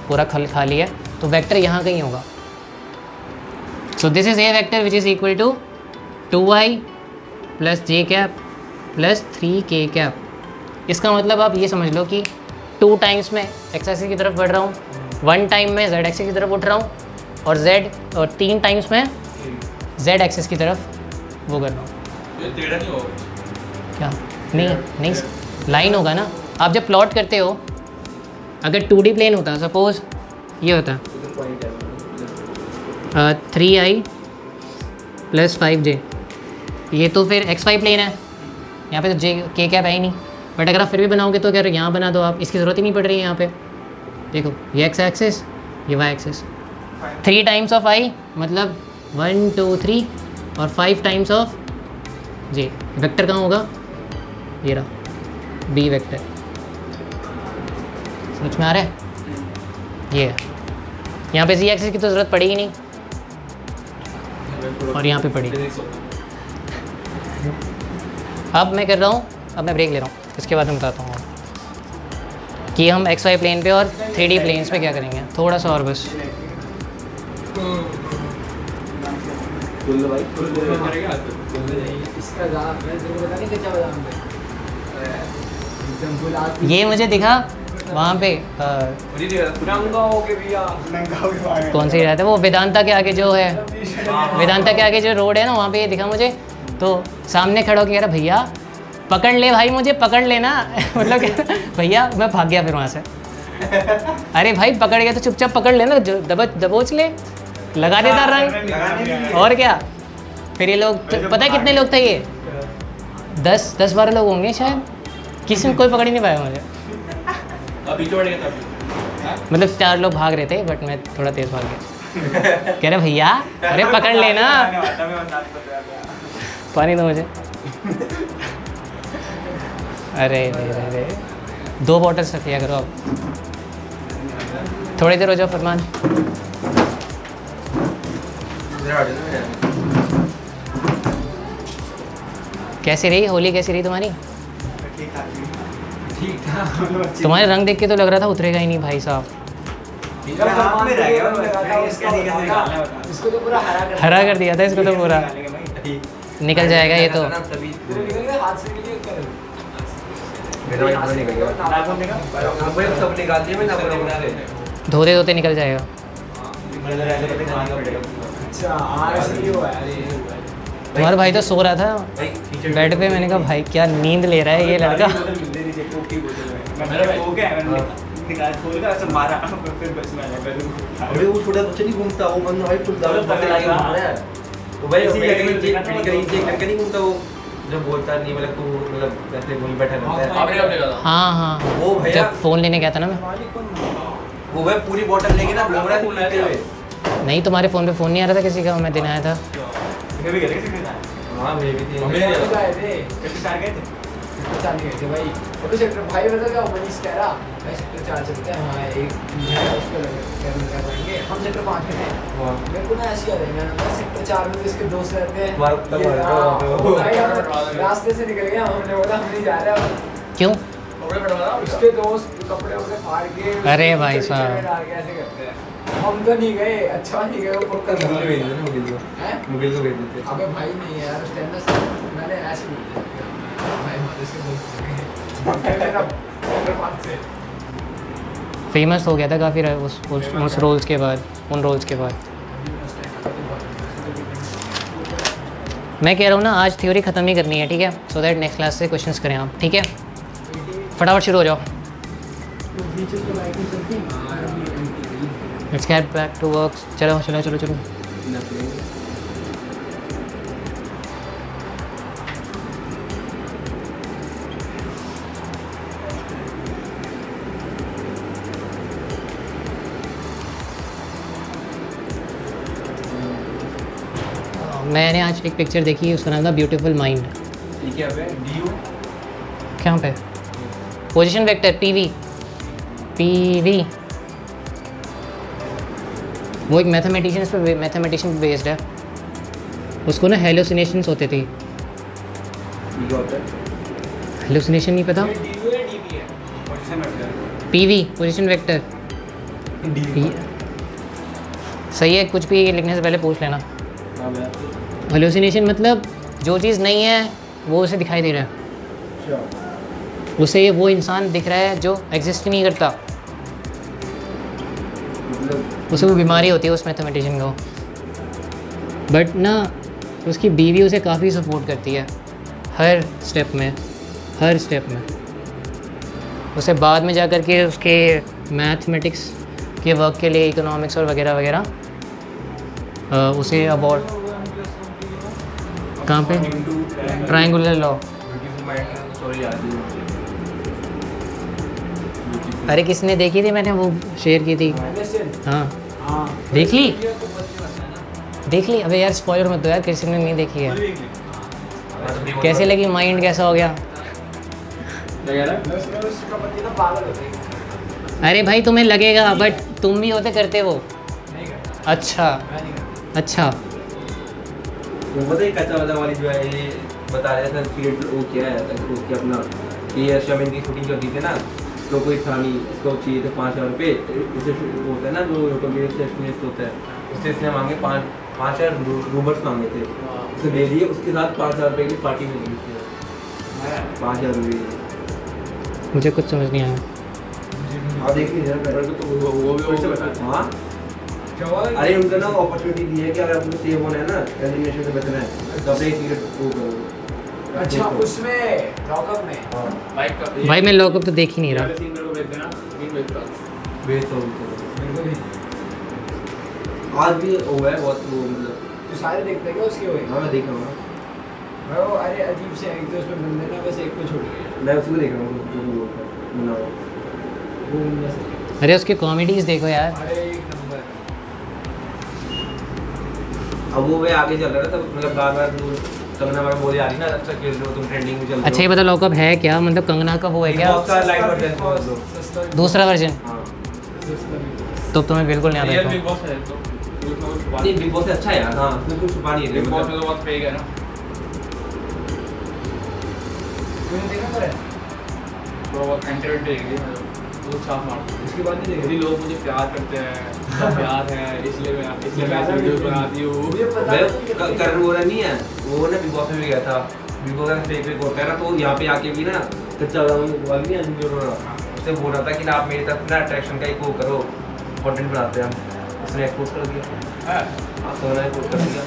पूरा खाली है, तो वेक्टर यहाँ कहीं होगा। So this is a vector which is equal to 2i plus j cap plus 3k cap. इसका मतलब आप ये समझ लो कि 2 टाइम्स में एक्स एक्सिस की तरफ बढ़ रहा हूँ, 1 टाइम में z एक्सिस की तरफ उठ रहा हूँ, और 3 टाइम्स में z एक्सिस की तरफ वो कर रहा हूँ। ये टेढ़ा नहीं होगा क्या? नहीं लाइन होगा ना। आप जब प्लॉट करते हो, अगर 2D प्लेन होता, सपोज ये होता 3i प्लस 5j, ये तो फिर xy प्लेन है, यहाँ पे तो j k कैप है ही नहीं। बट अगर आप फिर भी बनाओगे तो क्या यहाँ बना दो आप, इसकी ज़रूरत ही नहीं पड़ रही है। यहाँ पे देखो ये x एक्सिस, ये y axis, 3 times of i मतलब 1 2 3, और 5 टाइम्स ऑफ j। वेक्टर कहाँ होगा, ये रहा b वेक्टर। समझ में आ रहा है? ये है, यहाँ पे z एक्सिस की तो ज़रूरत पड़ेगी नहीं, और यहाँ पे पड़ी। अब मैं कर रहा हूँ, अब मैं ब्रेक ले रहा हूँ, इसके बाद मैं बताता हूँ कि हम एक्स वाई प्लेन पे और 3D प्लेन्स पे क्या करेंगे। थोड़ा सा और बस। ये मुझे दिखा वहाँ पे कौन सी रहता है वो, वेदांता के आगे जो है, वेदांता के आगे जो रोड है ना, वहाँ पे ये दिखा मुझे। तो सामने खड़ा होकर कह रहा भैया पकड़ ले भाई, मुझे पकड़ लेना मतलब भैया मैं भाग गया फिर वहाँ से। अरे भाई पकड़ गया तो चुपचाप पकड़ लेना, दबोच ले, लगा देता रंग, और क्या। फिर ये लोग पता है कितने लोग थे, ये 10-12 लोग होंगे शायद, किसी ने कोई पकड़ ही नहीं पाया मुझे। अभी तो बढ़ेगा तभी। मतलब 4 लोग भाग रहे थे बट मैं थोड़ा तेज़ भाग गया। कह रहे भैया अरे पकड़ लेना, पानी दो मुझे। अरे अरे 2 बॉटल्स रख लिया करो अब। थोड़ी देर हो जाओ फरमान। कैसी रही होली, कैसी रही तुम्हारी? ठीक था। तुम्हारे रंग देख के तो लग रहा था उतरेगा ही नहीं भाई साहब। इसको तो पूरा हरा कर दिया था इसको तो पूरा। निकल जाएगा ये तो। हाथ से निकल कर सब निकाल दिए मैं धोते धोते निकल जाएगा। अच्छा आज ये हुआ है। तुम्हारा भाई तो सो रहा था बेड पे, मैंने कहा भाई क्या नींद ले रहा है ये लड़का। अबे वो छोटा बच्चा नहीं घूमता, वो बंदा भाई फुल दारू पकड़ लाके घूम रहा है। वो भाई ऐसी जगह में चेक करके नहीं घूमता वो, जब बोलता नहीं मतलब तू मतलब ऐसे वहीं बैठा रहता है। आपने कब देखा था? हाँ हाँ वो भैया जब फ़ोन लेने गया था ना मैं। वो भाई पूरी बोतल लेके ना घूम रहा है फुल लेते हुए। नहीं तुम्हारे फ़ोन पे फ़ोन नहीं आ रहा था किसी का, मैं दिन आया था। हाँ मैं भी थी। हमने नहीं गए देखा। थे अच्छा नहीं गए थे भाई। अभी सेक्टर भाई बता क्या मनीष कह रहा भाई सेक्टर 4 चलते हैं, हाँ एक है उस पे कैमरा करवाएंगे। हम सेक्टर 5 में थे, मेरे को ना ऐसी याद है मैं सेक्टर 4 में तो इसके दोस्त रहते हैं भाई। हम रास्ते से निकल गए, हमने बोला हम नहीं जा रहे अब। क्यों? कपड़े पड़वा उसके दोस्त कपड़े वपड़े फाड़ के अरे भाई साहब। ऐसे करते हैं। हम तो नहीं गए, अच्छा नहीं गए वो पक्का मुगिल को भेज देते हैं। मुगिल को भेज देते। अबे भाई नहीं है यार उस टाइम ना मैंने ऐसे बोल दिया भाई हमारे से दोस्त हो गए। मेरा सेक्टर 5 से फेमस हो गया था काफ़ी उस रोल्स के बाद, उन रोल्स के बाद। मैं कह रहा हूँ ना आज थ्योरी ख़त्म ही करनी है, ठीक है? सो दैट नेक्स्ट क्लास से क्वेश्चंस करें आप, ठीक है? फटाफट शुरू हो जाओ। Let's get back to work. चलो चलो चलो चलो। मैंने आज एक पिक्चर देखी, उसका नाम था ब्यूटीफुल माइंड। ठीक है अबे डीयू कहाँ पे? Position vector PV. वो एक मैथमेटिशियन पे बेस्ड है। उसको ना हेलुसिनेशंस होते थे। हेलुसिनेशन नहीं पता? PV position vector. सही है, कुछ भी लिखने से पहले पूछ लेना। हेलुसिनेशन मतलब जो चीज़ नहीं है वो उसे दिखाई दे रहा है, उसे वो इंसान दिख रहा है जो एग्जिस्ट नहीं करता, उसे वो बीमारी होती है उस मैथमेटिशियन को। बट ना उसकी बीवी उसे काफ़ी सपोर्ट करती है हर स्टेप में। उसे बाद में जा कर के उसके मैथमेटिक्स के वर्क के लिए इकोनॉमिक्स और वगैरह वगैरह उसे अवार्ड कहाँ पे? Triangular law. अरे किसने देखी थी? मैंने वो शेयर की थी। हाँ देख ली। अबे यार स्पॉइलर मत दो यार, किसी ने नहीं देखी है। कैसे लगी? माइंड कैसा हो गया? अरे भाई तुम्हें लगेगा बट तुम भी होते करते वो। अच्छा वो पता है कच्चा वाला वाली जो है ये बता रहा था पीरियड वो क्या है उसके अपना ये शमिन की शूटिंग करती थी ना, तो कोई था नहीं, इसको चाहिए थे 5,000 रुपये। इसे होता है ना जो स्पेशलिस्ट होता है, उससे इसने मांगे 5,000 रूबर्स मांगे थे, उसे दे दिए। उसके साथ 5,000 रुपये की पार्टी मिली थी। 5,000 रुपये मुझे कुछ समझ नहीं आया। आप देखिए वो भी बता। हाँ अरे उनको ना अपॉर्चुनिटी दी है कि अगर आपको सेव होना है ना, एलिमिनेशन से बचना है तो अपने सीक्रेट वो करो। अच्छा उसमें लॉकअप में भाई मैं लॉकअप तो देख ही नहीं रहा। आज भी हुआ है बहुत वो मतलब तो सारे देखते हैं क्या उसके हुए? हाँ मैं देख रहा हूँ। वो अरे अजीब से एक तो उसमें बंदे ना बस एक को छोड़ गए। मैं उसको देख रहा हूँ जो भी बनाओ वो उनमें से अरे उसकी कॉमेडीज देखो यार। अरे एक नंबर। अब वो वे आगे चल रहा था तब मतलब बार-बार वो कंगना बार बोले आ रही ना अच्छा खेल रहे हो तुम ट्रेंडिंग में चल रहे हो। अच्छा ये बता लॉकअप है क्या, मतलब कंगना का वो है क्या उसका लाइव वर्जन समझ लो। दूसरा वर्जन? हाँ तो तुम्हें बिल्कुल नहीं रियल आता बिग बॉस है तो नहीं बिग बॉस अच्छा है यार। हाँ उसमें कुछ छुपा नहीं है बिग बॉस में तो बहुत फेक है ना। तूने देखा पर है? थोड़ा बहुत एंटरटेनमेंट देगी वो छाप मारती है। उसके बाद नहीं देखा। यदि लोग मुझे प्यार करते हैं प्यार है इसलिए मैं ऐसे वीडियोस बनाती हूँ। मुझे पता मैं कर वो नहीं है वो ना बिग बॉस में भी गया था। बिग बॉस का फेक फेक होता है ना तो यहाँ पे आके भी ना कच्चा वाला नहीं अंजू उससे बोल रहा था कि ना आप मेरी तरफ ना अट्रैक्शन का एक वो करो कंटेंट बनाते हैं हम। उसने एक्सपोज कर दिया। हाँ तो मैंने एक्सपोज कर दिया।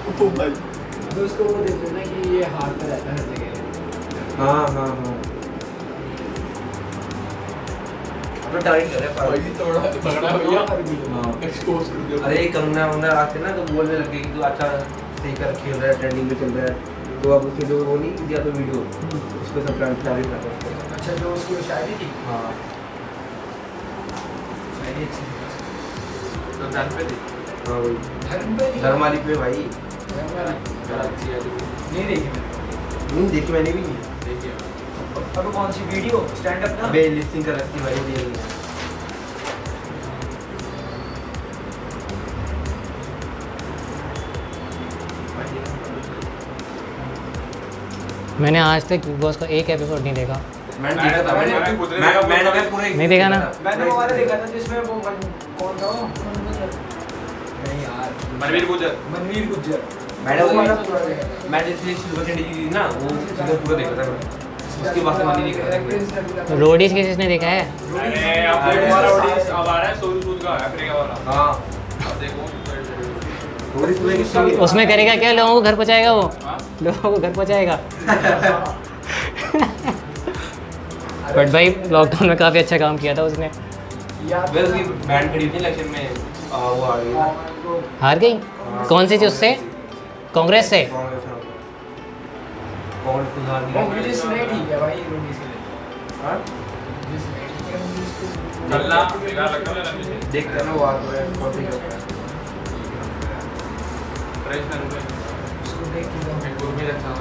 ओ भाई तो उसको वो देते हैं ना कि ये हाथ पे रहता है हर जगह। हाँ हाँ हाँ अपना टारगेट कर रहे हैं भाई थोड़ा पकड़ा भैया हाँ एक्सपोज कर दिया। अरे कंगना वंगना आते ना तो बोलने लगे कि तू अच्छा सही कर खेल रहा है ट्रेंडिंग में चल रहा है तो अब उसके जो वो नहीं दिया तो वीडियो उस पर सब ट्रांसफर कर रहे हैं। अच्छा जो उसकी शायरी थी हाँ शायरी अच्छी थी। तो जान पे थी हाँ वही धर्म पे धर्म वाली पे भाई धर्म वाली बड़ा अच्छी है नहीं देखी मैंने। नहीं देखी मैंने भी नहीं। देखिए अब कौन सी वीडियो स्टैंड अप ना? अबे लिस्टिंग कर रखी भाई ये नहीं है। मैंने आज तक बिग बॉस का एक एपिसोड नहीं देखा। मैंने देखा था मैंने पूरा नहीं देखा ना? मैंने वो वाला देखा था जिसमें वो कौन था वो? नहीं यार मनवीर गुजर मनवीर गुज्जर। मैंने वो वो वाला पूरा देखा था। मैंने इसलिए सिल्वर कैंडी की ना वो सीजन पूरा देखा था मैंने। उसके बाद से मैंने नहीं देखा था। रोडीज किसने देखा है? अरे अब हमारा ऑडियंस अब आ रहा है सोनू सूद का अफ्रीका वाला। हाँ अब देखो पूरी पूरी की स्टोरी उसमें करेगा क्या, लोगों को घर पहुंचाएगा वो? हाँ? लोगों को घर पहुंचाएगा। बट भाई लॉकडाउन में काफ़ी अच्छा काम किया था उसने। वे उसकी बैंड खड़ी थी इलेक्शन में वो आ गई हार गई? कौन सी थी उससे? कांग्रेस से? कांग्रेस को हार गई। रोडीज नहीं ठीक है भाई रोडीज के लिए। हाँ रोडीज नहीं ठीक है रोडीज को। चलना बेकार लगता है ना मुझे। देखते हैं ना वो आ रहा है कौन सी करता है। फ्रेश में रुके उसको देख के जाओ। एक भी अच्छा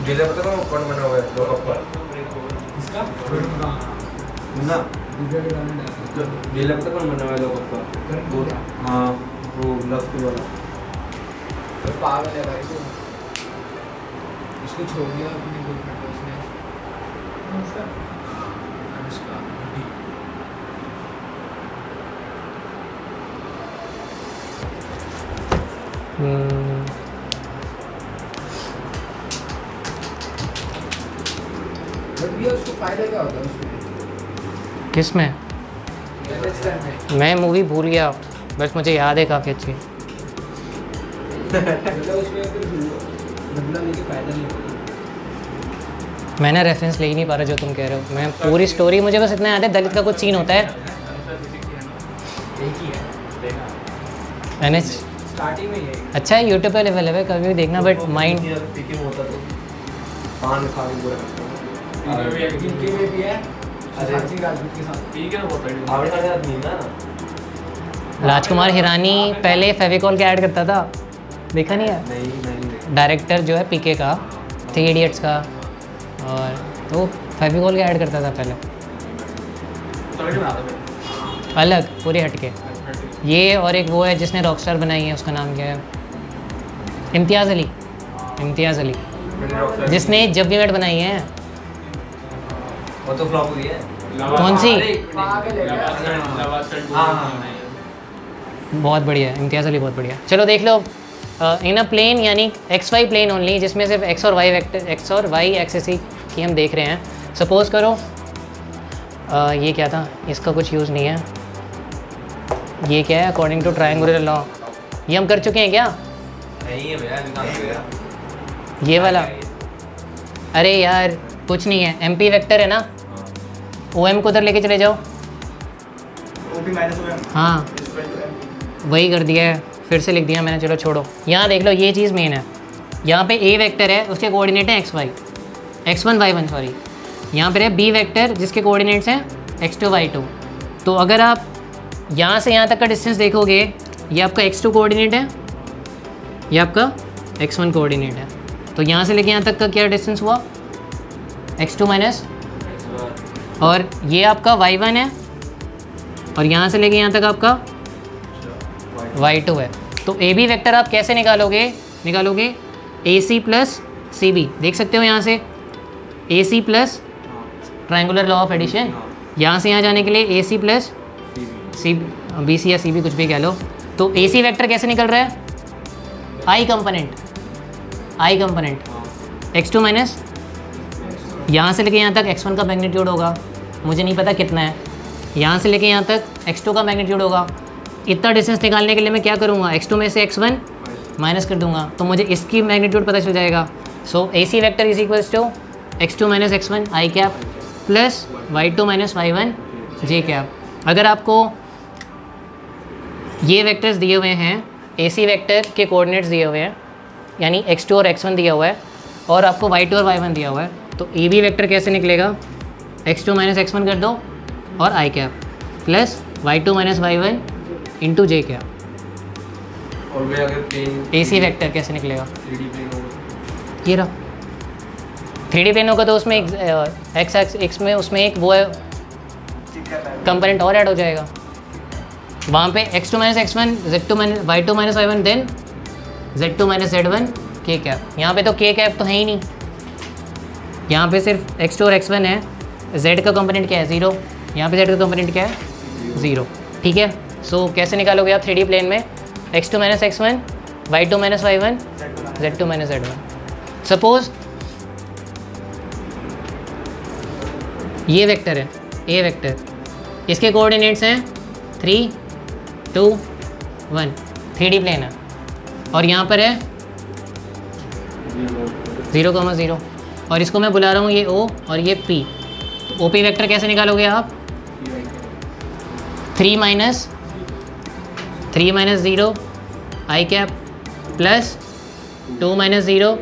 जिले पता है कौन बना हुआ है लॉकअप पर इसका ना दूसरे के गाने डाल। जिले पता कौन बना हुआ है लॉकअप पर वो हाँ वो लव वाला तो पागल है भाई तो उसको छोड़ दिया अपनी गर्लफ्रेंड को उसने। अनुष्का अनुष्का बट भी उसको फायदा क्या होता है उसमें? किस में? रेजिस्टेंट में मैं मूवी भूल गया, बस मुझे याद है काफ़ी अच्छी। मतलब उसमें फिर बदला लेके फायदा नहीं होता। मैंने रेफरेंस ले ही नहीं पा रहा जो तुम कह रहे हो। मैं पूरी स्टोरी मुझे बस इतना याद है, दलित का कुछ सीन होता है। एक ही है देखा एनएच स्टार्टिंग में ये अच्छा है, यूट्यूब पे अवेलेबल है, कभी भी देखना। बट माइंड पीके में होता तो पान खा के पूरा जिनके में भी है सुशांत सिंह राजपूत के साथ। ठीक है बहुत बढ़िया। आवड़े का आदमी ना राजकुमार हिरानी पहले फेविकॉल का ऐड करता था, देखा नहीं है? नहीं डायरेक्टर जो है पीके का, 3 इडियट्स का, और तो फेविकॉल का ऐड करता था पहले, तभी बनाता फिर अलग पूरे हटके। ये और एक वो है जिसने रॉकस्टार बनाई है, उसका नाम क्या है? इम्तियाज़ अली। इम्तियाज़ अली जिसने जब भी मेट बनाई है। वो तो फ्लॉप हुई है। कौन सी? पागल है क्या? हाँ बहुत बढ़िया है इम्तियाज़ अली, बहुत बढ़िया। चलो देख लो। इन अ प्लेन यानी XY प्लेन ओनली, जिसमें सिर्फ X और Y वेक्टर, X और Y एक्सिस की हम देख रहे हैं। सपोज करो ये क्या था, इसका कुछ यूज़ नहीं है। ये क्या है? अकॉर्डिंग टू ट्रायंगुलर लॉ, ये हम कर चुके हैं क्या? नहीं है भैया निकाल गया ये वाला? अरे यार कुछ नहीं है, MP वेक्टर है ना, OM को उधर लेके चले जाओ। ओपी माइनस OM हाँ वही कर दिया है। फिर से लिख दिया मैंने, चलो छोड़ो। यहाँ देख लो, ये चीज़ मेन है। यहाँ पे ए वेक्टर है, उसके कोऑर्डिनेट हैं x1 y1 सॉरी। यहाँ पर है बी वेक्टर जिसके कोऑर्डिनेट्स हैं x2 y2। तो अगर आप यहाँ से यहाँ तक का डिस्टेंस देखोगे, ये आपका x2 कोऑर्डिनेट है, ये आपका x1 कोऑर्डिनेट है। तो यहाँ से लेके यहाँ तक का क्या डिस्टेंस हुआ, x2 माइनस, और ये आपका y1 है, और यहाँ से लेके यहाँ तक आपका y2 है। तो ए बी वेक्टर आप कैसे निकालोगे ए सी प्लस सी बी, देख सकते हो यहाँ से A C plus triangular law of addition, यहाँ से यहाँ जाने के लिए ए C plus C B C या सी बी कुछ भी कह लो। तो ए सी वेक्टर कैसे निकल रहा है, आई कंपोनेंट x2 माइनस, यहाँ से लेके यहाँ तक x1 का मैग्नीट्यूड होगा, मुझे नहीं पता कितना है, यहाँ से लेके यहाँ तक x2 का मैग्नीट्यूड होगा। इतना डिस्टेंस निकालने के लिए मैं क्या करूँगा, x2 में से x1 माइनस कर दूंगा, तो मुझे इसकी मैग्नीट्यूड पता चल जाएगा। So A C vector is equals to x2 minus x1 I cap plus y2 minus y1 J cap. अगर आपको ये वेक्टर्स दिए हुए हैं, ए सी वैक्टर के कोऑर्डिनेट्स दिए हुए हैं, यानी x2 और x1 दिया हुआ है, और आपको y2 और y1 दिया हुआ है, तो ए बी वेक्टर कैसे निकलेगा, x2 माइनस x1 कर दो और I cap plus y2 minus y1 into J cap. और वे अगर प्लेन ए सी वैक्टर कैसे निकलेगा, 3D प्लेन होगा, ये रहा 3D प्लेन होगा, तो उसमें x में उसमें एक वो है कंपोनेंट और ऐड हो जाएगा, वहाँ पे x2 minus x1 z2 minus y2 minus y1 then z2 minus z1 k cap. यहाँ पे तो k कैप तो है ही नहीं, यहाँ पे सिर्फ x2 और x1 है, z का कंपोनेंट क्या है 0, यहाँ पे z का कंपोनेंट क्या है 0, ठीक है। सो कैसे निकालोगे आप 3D प्लेन में, x2 minus x1 y2 minus y1 z2 minus z1। Suppose ये वेक्टर है ए वेक्टर, इसके कोऑर्डिनेट्स हैं 3 2 1, 3D प्लेन है, और यहाँ पर है 0,0, और इसको मैं बुला रहा हूँ ये O और ये P। तो OP वेक्टर कैसे निकालोगे आप, 3 माइनस 0 आई कैप प्लस 2 माइनस 0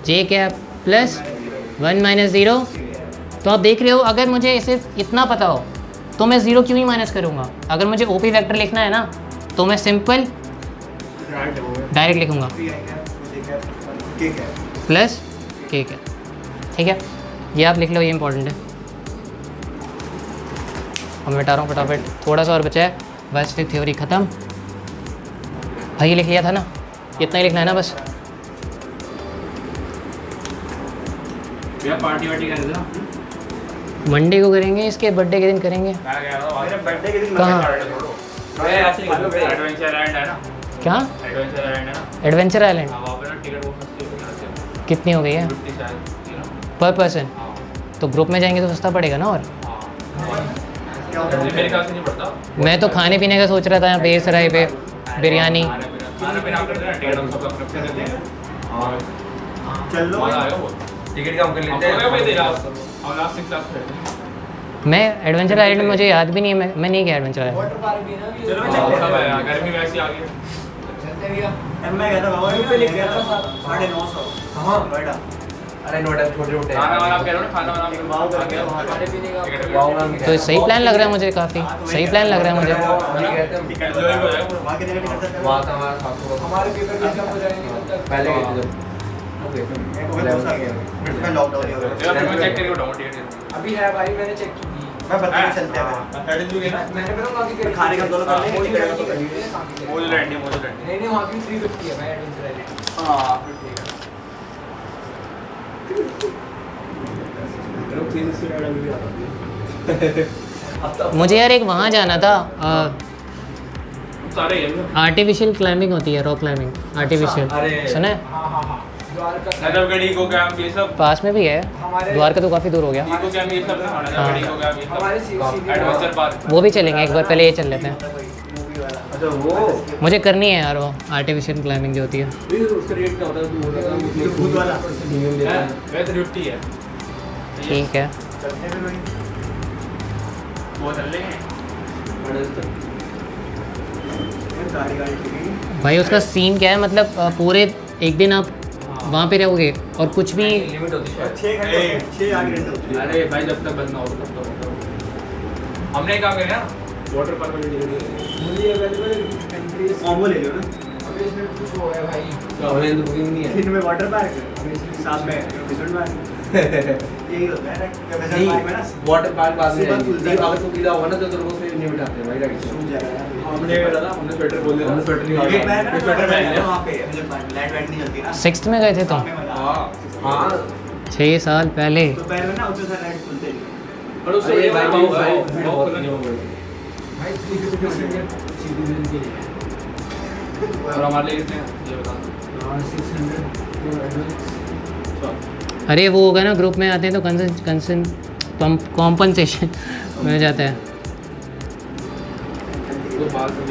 जे कैप प्लस 1 माइनस 0। तो आप देख रहे हो, अगर मुझे सिर्फ इतना पता हो तो मैं 0 क्यों ही माइनस करूँगा। अगर मुझे OP वेक्टर लिखना है ना, तो मैं सिंपल डायरेक्ट लिखूँगा प्लस के कैप, ठीक है। ये आप लिख लो, ये इंपॉर्टेंट है। अब मिटा रहा हूँ फटाफट, थोड़ा सा और बचा है बस, फिर थ्योरी ख़त्म। भाई ये लिख लिया था ना, इतना ही लिखना है ना बस। पार्टी वार्टी कर देना, मंडे को करेंगे, इसके बर्थडे के दिन करेंगे। बर्थडे के दिन कहाँ? एडवेंचर आइलैंड है ना, क्या एडवेंचर आइलैंड है ना, एडवेंचर आइलैंड, वहाँ पे ना टिकट वो सस्ती है, कितनी हो गई है 50 शायद, पर पर्सन? तो ग्रुप में जाएंगे तो सस्ता पड़ेगा ना। और मेरे ख्याल से नहीं पड़ता। मैं तो खाने पीने का सोच रहा था, यहाँ बेर सराय पे बिरयानी। खाना पीना कर देना, टिकट हम सबका तरफ से देते हैं। और चल लो मजा आएगा वो, टिकट कम कर लेते हैं। भाई तेरा और लास्ट 6 लाख है। मैं एडवेंचर आइलैंड में मुझे याद भी नहीं है, मैं नहीं गया एडवेंचर आइलैंड। वाटर पार्क भी ना, चलो मैं चलते हैं। सब है, गर्मी वैसी आ गई है। चलते भैया। मैं गया था बाबा, पे लिख गया था 950। कहाँ? नोएडा। अरे नोएडा छोटे छोटे खाना वाना आप कह रहे हो ना, खाना वाना वाव आ गया वहाँ खाने पीने का टिकट वाव में तो सही प्लान लग रहा है मुझे, काफ़ी सही प्लान लग रहा है मुझे। टिकट जो ही हो जाएगा। वहाँ कितने का टिकट था? वहाँ का हमारा 700 हमारे पेपर भी खत्म हो जाएंगे तब तक। पहले गए थे जब। ओके मैं दोस्त आ गया, मैं लॉकडाउन ही हो जब गया। मैं चेक करके बताऊंगा टिकट। अभी है भाई, मैंने चेक की थी। मैं बता के चलते हैं। थर्ड जू ना, मैंने पता वहाँ की खाने का दोनों कर लेंगे, टिकट का तो कर मोजो लैंड है, मोजो लैंड। नहीं वहाँ की 350 है भाई एडवेंचर आइलैंड। हाँ फिर ठीक है। मुझे यार एक वहाँ जाना था, सारे हैं आर्टिफिशियल क्लाइंबिंग होती है, रॉक क्लाइंबिंग आर्टिफिशियल, अरे। सुना है? हाँ द्वारका नजफगढ़ी को कैंप ये सब, पास में भी है, हमारे द्वारका तो काफ़ी दूर हो गया। इको कैंप ये सब, नजफगढ़ी को कैंप ये हमारे सब, एडवेंचर पार्क। वो भी चलेंगे एक बार, पहले ये चल लेते हैं। मूवी वाला। अच्छा वो मुझे करनी है यार वो आर्टिफिशियल क्लाइंबिंग जो होती है। उसका रेट क्या होता है? तू बोल रहा था ये भूत वाला। प्रीमियम देता है। वैसे 50 है। ठीक है, चलते हैं भाई। वो चल लेंगे। भाई उसका सीन क्या है, मतलब पूरे एक दिन आप वहाँ पे रहोगे और कुछ भी लिमिट होती है। 6 घंटे होते हैं। अरे भाई जब तक बंद ना हो तब तक हमने क्या करें ना वाटर पार्क में कॉम्बो ले लो ना। अभी इसमें कुछ वो है भाई, ऑनलाइन तो बुकिंग नहीं है। दिन में वाटर पार्क साथ में रिजल्ट पार्क यही होता है ना। रिजल्ट पार्क में ना वाटर पार्क बाद में सुबह जाएगी। खुलता है। अगर तू गीला होगा ना तो तेरे को फिर नहीं बिठाते भाई डायरेक्ट। सूख जाएगा यार। हमने क्या करा था, हमने स्वेटर बोल दिया हमने स्वेटर नहीं एक लगाया। बार ना स्वेटर पहन लिया। वहाँ पे रिजल्ट पार्क लाइट वाइट नहीं जलती ना। 6th में गए थे तुम? सामने वाला। हाँ हाँ 6 साल पहले। तो पैर में ना उतना सा लाइट खुलते नहीं। पर उससे अरे ये भाई भाई भाई बहुत खुला नहीं होगा भाई 350 सिटीजन के लिए और हमारे लिए कितने हैं? ये बता 600 फॉर एडवांस। अरे वो होगा ना, ग्रुप में आते हैं तो कॉम्पनसेशन मिल जाता है। तो बात कर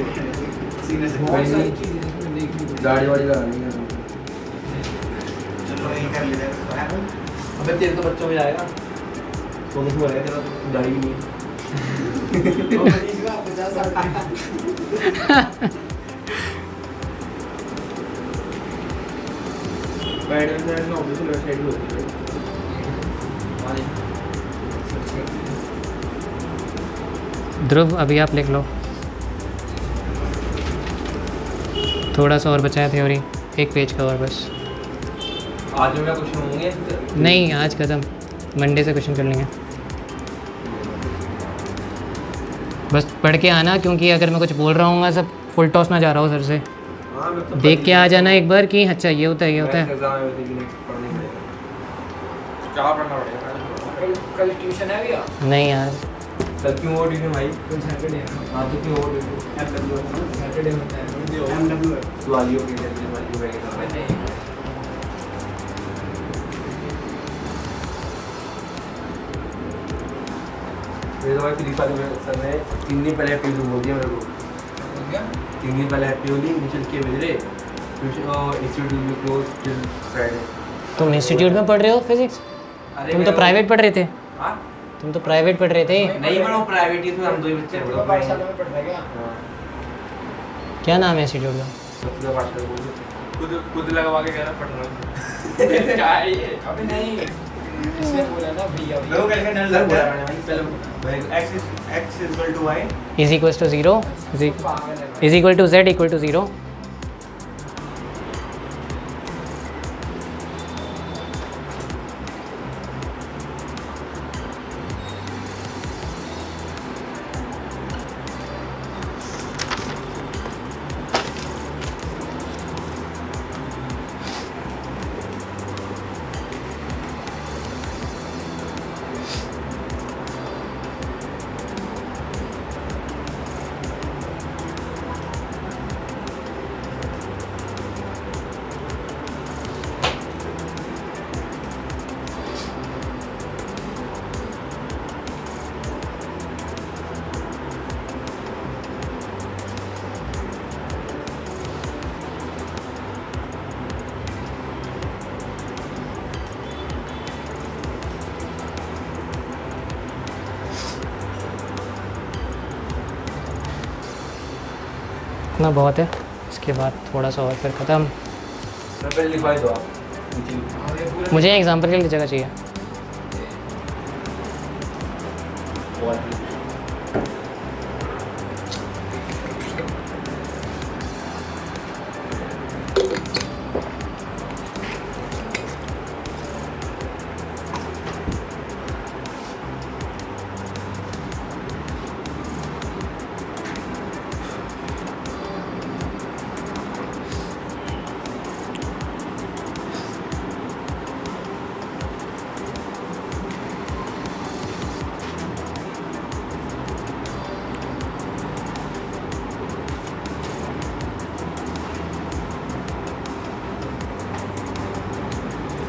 सीने से बहुत सारी चीज़ें इसमें देखने को गाड़ी वाड़ी लगानी है। चलो यही कर लेते हैं। अबे तेरे तो बच्चों में जाएगा। सोने से बोला तेरा तो गाड़ी भी नहीं है। तो मनीष का 50 साल बैड में ना ऑब्वियसली वेबसाइट भी होती है। ध्रुव अभी आप लिख लो, थोड़ा सा और बचा है थ्योरी, एक पेज का और बस। आज में क्या क्वेश्चन होंगे? नहीं आज खत्म, मंडे से क्वेश्चन कर लेंगे। बस पढ़ के आना, क्योंकि अगर मैं कुछ बोल रहा हूँ सब फुल टॉस ना जा रहा हूँ सर से। हाँ मैं तो देख के आ जाना एक बार कि अच्छा ये होता है ये होता है। एग्जाम है वैसे भी नहीं पढ़ने पड़ेगा। क्या पढ़ना पड़ेगा? कल ट्यूशन है भैया? नहीं यार, कल क्यों हो ट्यूशन भाई? कल सैटरडे है। हाँ तो क्यों हो ट्यूशन? सैटरडे होता है। एमडब्ल्यू तू वाली हो गई है वाली हो गई है। नहीं मेरे तो भाई फ्री फायर में सर ने 3 दिन पहले हैप्पी बोल दिया मेरे को। हो गया? 3 दिन पहले हैप्पी होली इनिशियल के भेज रहे। Institute will close till Friday. तुम इंस्टीट्यूट में पढ़ रहे हो फिजिक्स? अरे तुम तो प्राइवेट पढ़ रहे थे। हाँ तुम तो प्राइवेट पढ़ रहे थे। नहीं मैं प्राइवेट ही में हम दो ही बच्चे तेरे को पाठशाला में पढ़ रहा है क्या? हाँ क्या नाम है इंस्टीट्यूट का? बच्चे का पास कर बोल खुद लगवा के कह रहा पढ़ रहा हूँ। क्या है ये? अबे नहीं, इसने बोला ना भैया लोग कैसे डर सर लगता बोला है मैंने भाई चलो x is equal to y is equal to 0 पागल है is equal to z equal to 0। इतना बहुत है, इसके बाद थोड़ा सा और फिर ख़त्म। सर पहले लिखवाई दो आप। मुझे एग्जाम्पल के लिए जगह चाहिए।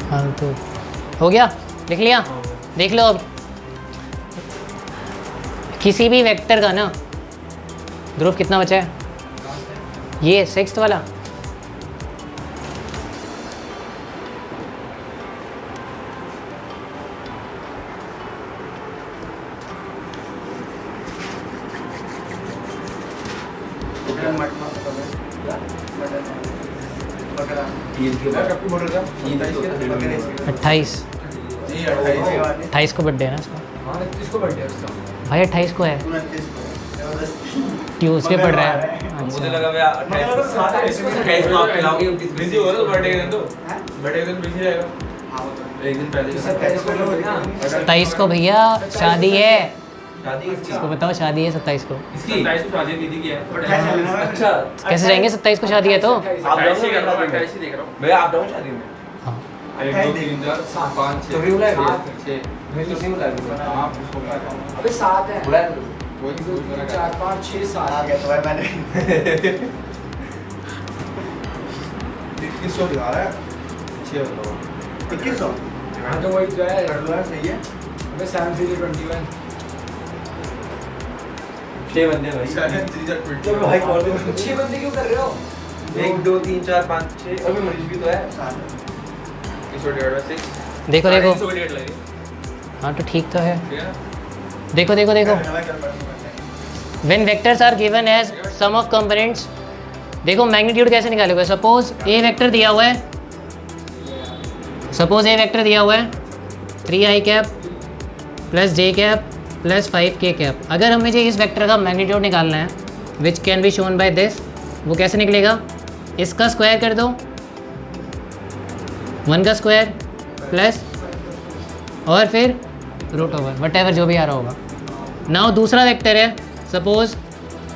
हाँ तो हो गया, लिख लिया। देख लो अब किसी भी वेक्टर का ना, ध्रुव कितना बचा है? ये 6th वाला। मत मत ईद के बाद कब की बोल रहे थे? ईद के 28 जी 28 28 को बर्थडे है ना इसका। हाँ 29 को बर्थडे है उसका। भाई 28 को है, 29 को ट्यूसडे पड़ रहा है। मुझे अच्छा लगा भैया 28 को आप खिलाओगे 29 बिजी हो ना बर्थडे के दिन तो हैं? बर्थडे के दिन बिजी रहेगा हाँ वो तो है। एक दिन पहले 27 को लोग ना 27 को भैया शादी है, शादी किसकी इसको बताओ शादी है 27 को। इसकी 27 को शादी दीदी की है और 28 चलना है। अच्छा कैसे जाएंगे 27 को शादी है तो? आप 28 ही कर रहा हूँ 28 ही देख रहा हूँ भैया आप जाओ शादी में हाँ 1 2 3 4 5 6 तो भी बुलाए भैया? 6 मैं तो नहीं बुलाया हाँ उसको बुलाता हूँ अबे 7 है। बुलाया 1 2 3 4 5 6 आ 7 गया तो भाई मैंने 2100 दिखा रहा है 6 बताओ 2100 हाँ तो वही जो है। कर लो यार सही है अबे 7 3 21 6 बंदे भाई 7 3 4 चलो भाई कॉल दो 6 बंदे क्यों कर रहे हो? 1 2 3 4 5 6 अभी मनीष भी तो है 2100 डिवाइड बाय 6 देखो देखो 300 की डेट लगेगी हाँ तो ठीक तो है। ठीक है ना देखो देखो देखो मैं कर पाऊंगा when vectors are given as sum of components, देखो मैग्नीट्यूड कैसे निकालोगे। सपोज ए वेक्टर दिया हुआ है, सपोज ए वेक्टर दिया हुआ है 3i cap plus j cap plus 5k cap. अगर हमें जो इस वेक्टर का मैग्नीट्यूड निकालना है which can be shown by this, वो कैसे निकलेगा? इसका स्क्वायर कर दो 1 का स्क्वायर प्लस और फिर रूट ओवर वट एवर जो भी आ रहा होगा। नाउ दूसरा वेक्टर है suppose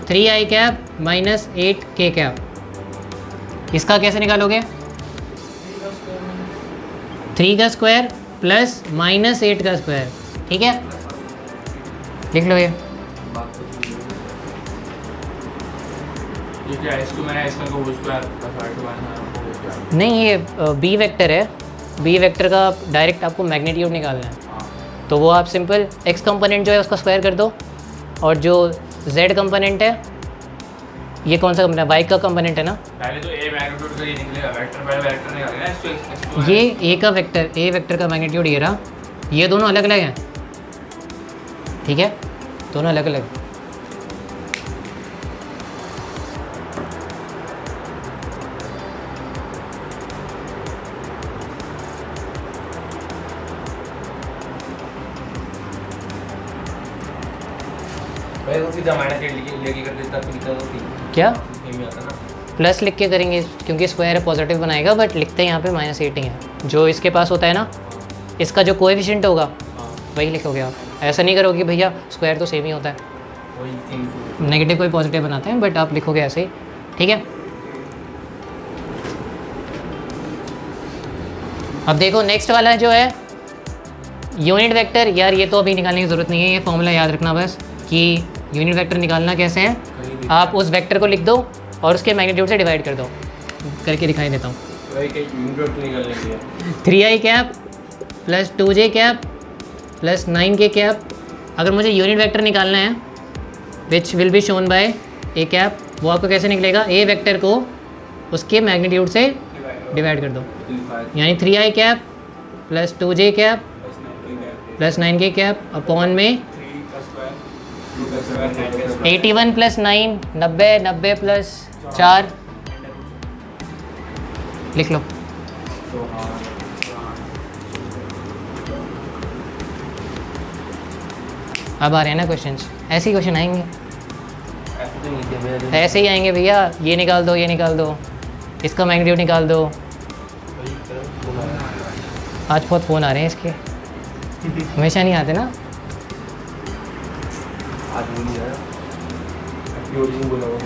3i cap minus 8k cap, इसका कैसे निकालोगे? 3 का स्क्वायर प्लस माइनस 8 का स्क्वायर, ठीक है लिख लो ये। ये क्या है इसको मैंने इसका को स्क्वायर प्लस r2 माइनस नहीं ये बी वेक्टर है, बी वेक्टर का डायरेक्ट आपको मैग्नीट्यूड निकालना है, तो वो आप सिंपल एक्स कंपोनेंट जो है उसका स्क्वायर कर दो और जो जेड कंपोनेंट है, ये कौन सा कंपोनेंट है? वाई का कंपोनेंट है ना। पहले तो a मैग्नीट्यूड का ये निकलेगा वेक्टर पहले वेक्टर निकालेगा इसको ये ए का वेक्टर, ए वेक्टर का मैग्नीट्यूड ये रहा, ये दोनों अलग अलग हैं, ठीक है दोनों अलग अलग। भाई उसी जमाना के लेके कर देता फिर निकल होती क्या में आता ना प्लस लिख के करेंगे क्योंकि स्क्वायर है पॉजिटिव बनाएगा, बट लिखते हैं यहाँ पे -8 ही है। जो इसके पास होता है ना, इसका जो कोएफिशिएंट होगा वही लिखोगे आप। ऐसा नहीं करोगे भैया स्क्वायर तो सेम ही होता है, वही थिंग नेगेटिव कोई पॉजिटिव बनाते हैं, बट आप लिखोगे ऐसे ही, ठीक है। अब देखो नेक्स्ट वाला जो है यूनिट वेक्टर। यार ये तो अभी निकालने की ज़रूरत नहीं है, ये फॉर्मूला याद रखना बस कि यूनिट वेक्टर निकालना कैसे है। आप उस वेक्टर को लिख दो और उसके मैग्नीट्यूड से डिवाइड कर दो, करके दिखाई देता हूँ। वही के यूनिट निकालने के लिए 3i cap plus 2j cap plus 9k cap. अगर मुझे यूनिट वेक्टर निकालना है which will be shown by A cap, वो आपको कैसे निकलेगा? ए वेक्टर को उसके मैग्नीट्यूड से डिवाइड कर दो, यानी 3i cap plus 2j cap plus 9k cap upon में 81 प्लस 9 90 90 प्लस 4 लिख लो। अब आ रहे हैं ना क्वेश्चंस, ऐसे ही क्वेश्चन आएंगे, ऐसे ही आएंगे भैया। ये निकाल दो, ये निकाल दो, इसका मैग्नीट्यूड निकाल दो। आज बहुत फ़ोन आ रहे हैं इसके, हमेशा नहीं आते ना। आज बोल दिया ओरिजिन बोला वो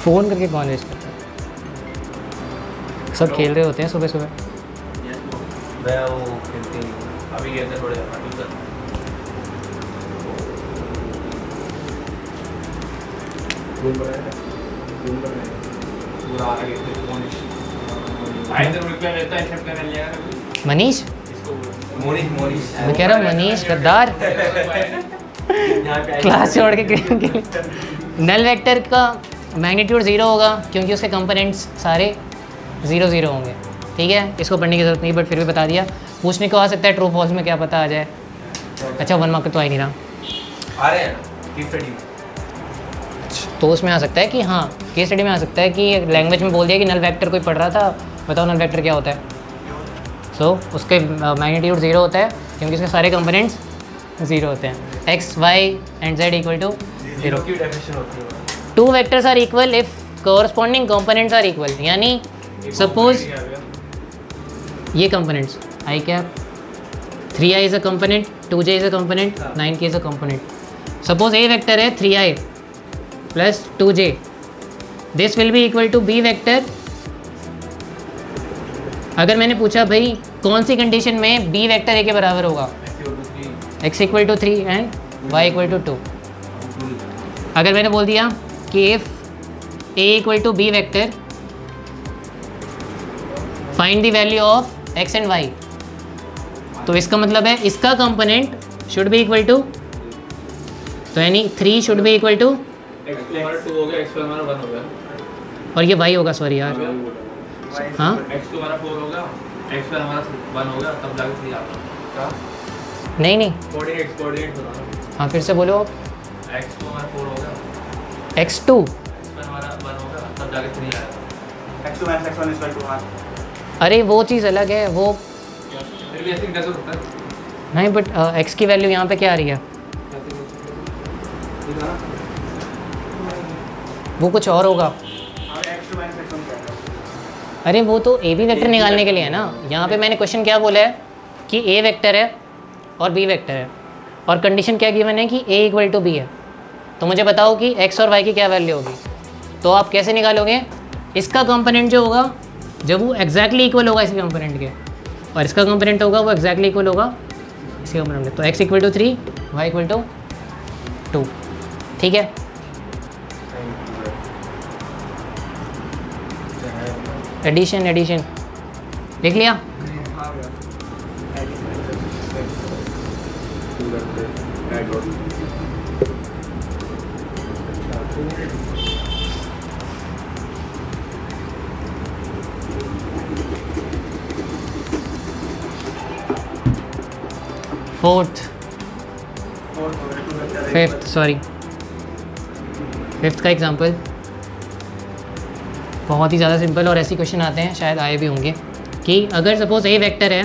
फ़ोन करके कौन वेस्ट करता है? सब खेल रहे होते हैं सुबह सुबह। मैं वो खेलते हैं अभी गए थे थोड़े देर कौन बनाया पूरा आ गए थे फोन आई इधर रिप्लाई लेता है एक्सेप्ट कर लिया मनीष, इसको मोनिश मोनिश मैं कह रहा हूँ मनीष गद्दार यहाँ पे क्लास छोड़ के गेम के लिए। नल वेक्टर का मैग्नीट्यूड 0 होगा क्योंकि उसके कंपोनेंट्स सारे 0 0 होंगे, ठीक है। इसको पढ़ने की ज़रूरत नहीं, बट फिर भी बता दिया। पूछने को आ सकता है ट्रू फॉल्स में, क्या पता आ जाए। अच्छा 1 मार्क तो आ ही नहीं रहा। आ रहे हैं ना की स्टडी तो उसमें आ सकता है कि हाँ, केस स्टडी में आ सकता है कि लैंग्वेज में बोल दिया कि नल वेक्टर कोई पढ़ रहा था, बताओ नल वेक्टर क्या होता है। सो उसके मैग्नीट्यूड 0 होता है क्योंकि उसके सारे कंपोनेंट्स 0 होते हैं। X y and z equal to 0 की डेफिनेशन होती है। Two vectors are equal if corresponding components are equal, यानी सपोज ये components i cap 3i is a component, 2j is a component, 9k is a component. Suppose A vector है 3i plus 2j, this will be equal to B vector. अगर मैंने पूछा भाई कौन सी कंडीशन में बी वेक्टर ए के बराबर होगा, x equal to 3 and y equal to 2। अगर मैंने बोल दिया कि if a equal to B vector find the value of x and y, तो इसका मतलब है इसका component should be equal to, तो यानी 3 should be equal to x हमारा 2 हो गया, x हमारा 1 हो गया, और ये y होगा, सॉरी यार, हाँ x हमारा 4 होगा, x हमारा 1 होगा, तब जाके 3 आता क्या? नहीं नहीं, कोऑर्डिनेट होगा। हाँ फिर से बोलो। x हमारा 4 होगा, x2 x हमारा 1 होगा, तब जाके 3 आएगा। x2 minus x1 is equal to 1. अरे वो चीज़ अलग है, वो फिर भी ऐसे कैसे होता है? नहीं, बट x की वैल्यू यहाँ पे क्या आ रही है, वो कुछ और होगा। हमें x2 minus x1 क्या है? अरे वो तो ए बी वेक्टर निकालने के लिए है ना। यहाँ पे मैंने क्वेश्चन क्या बोला है कि ए वेक्टर है और बी वेक्टर है, और कंडीशन क्या गिवन है कि ए इक्वल टू बी है। तो मुझे बताओ कि एक्स और वाई की क्या वैल्यू होगी। तो आप कैसे निकालोगे, इसका कंपोनेंट जो होगा जब वो एग्जैक्टली इक्वल होगा इसी कंपोनेंट के, और इसका कंपोनेंट होगा वो एग्जैक्टली इक्वल होगा इसी कंपोनेंट के। तो x equal to 3, y equal to 2, ठीक है। एडिशन एडिशन लिख लिया। फोर्थ, फिफ्थ, सॉरी फिफ्थ का एग्जांपल बहुत ही ज़्यादा सिंपल, और ऐसे क्वेश्चन आते हैं, शायद आए भी होंगे, कि अगर सपोज ए वेक्टर है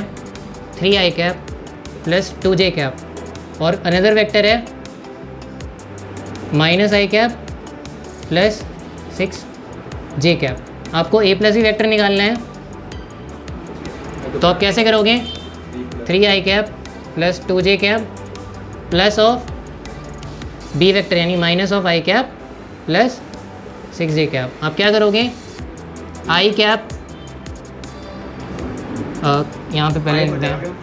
3i cap plus 2j cap और अनदर वेक्टर है -i cap plus 6j cap, आपको a प्लस ही वेक्टर निकालना है। तो आप कैसे करोगे, 3i cap plus 2j cap plus of b vector यानी minus of i cap plus 6j cap. आप क्या करोगे, i कैप यहाँ पे पहले लिखते हैं,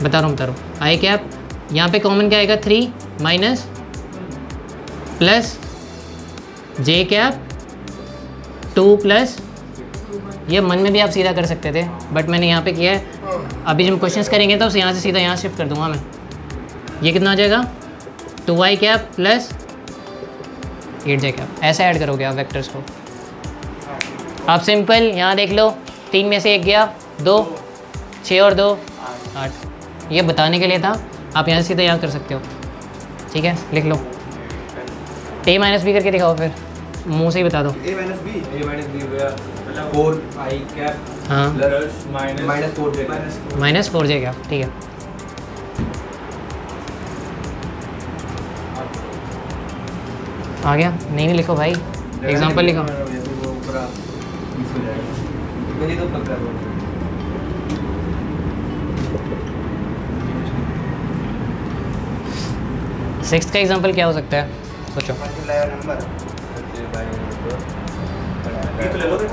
बता रहा हूँ i कैप यहाँ पे कॉमन क्या आएगा 3 minus plus j cap 2 plus, ये मन में भी आप सीधा कर सकते थे बट मैंने यहाँ पे किया है। अभी जब क्वेश्चंस करेंगे तो यहाँ से सीधा यहाँ शिफ्ट कर दूंगा मैं। ये कितना आ जाएगा 2i cap plus 8j cap, ऐसे ऐड करोगे आप वेक्टर्स को। आप सिंपल यहाँ देख लो, 3 में से 1 गया, 2, 6 और 2 8, ये बताने के लिए था। आप यहाँ से सीधा यहाँ कर सकते हो, ठीक है। लिख लो a माइनस बी करके दिखाओ, फिर मुँह से ही बता दो। a minus b a minus b हो गया 4i कैप हाँ plus minus 4j minus 4j cap, ठीक है। आ गया, नहीं लिखो भाई, एग्जांपल लिखो। मेरी तो पक्का है। सिक्स्थ का एग्जांपल क्या हो सकता है, सोचो। मल्टीप्लाई नंबर ये तो ले लो फिर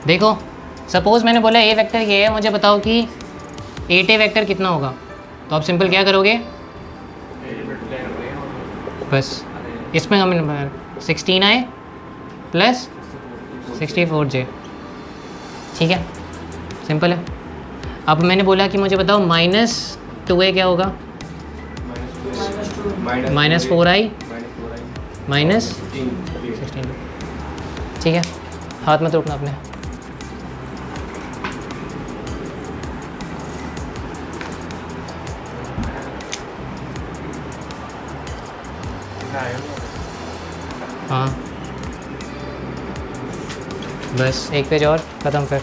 देखो सपोज मैंने बोला ए वेक्टर ये है, मुझे बताओ कि 8a वेक्टर कितना होगा। तो आप सिंपल क्या करोगे, बस इसमें हम 16i प्लस 64j, ठीक है, सिंपल है। अब मैंने बोला कि मुझे बताओ -2a क्या होगा, -4i -16। ठीक है, हाथ मत रोकना अपने। हाँ बस एक पेज और ख़त्म कर।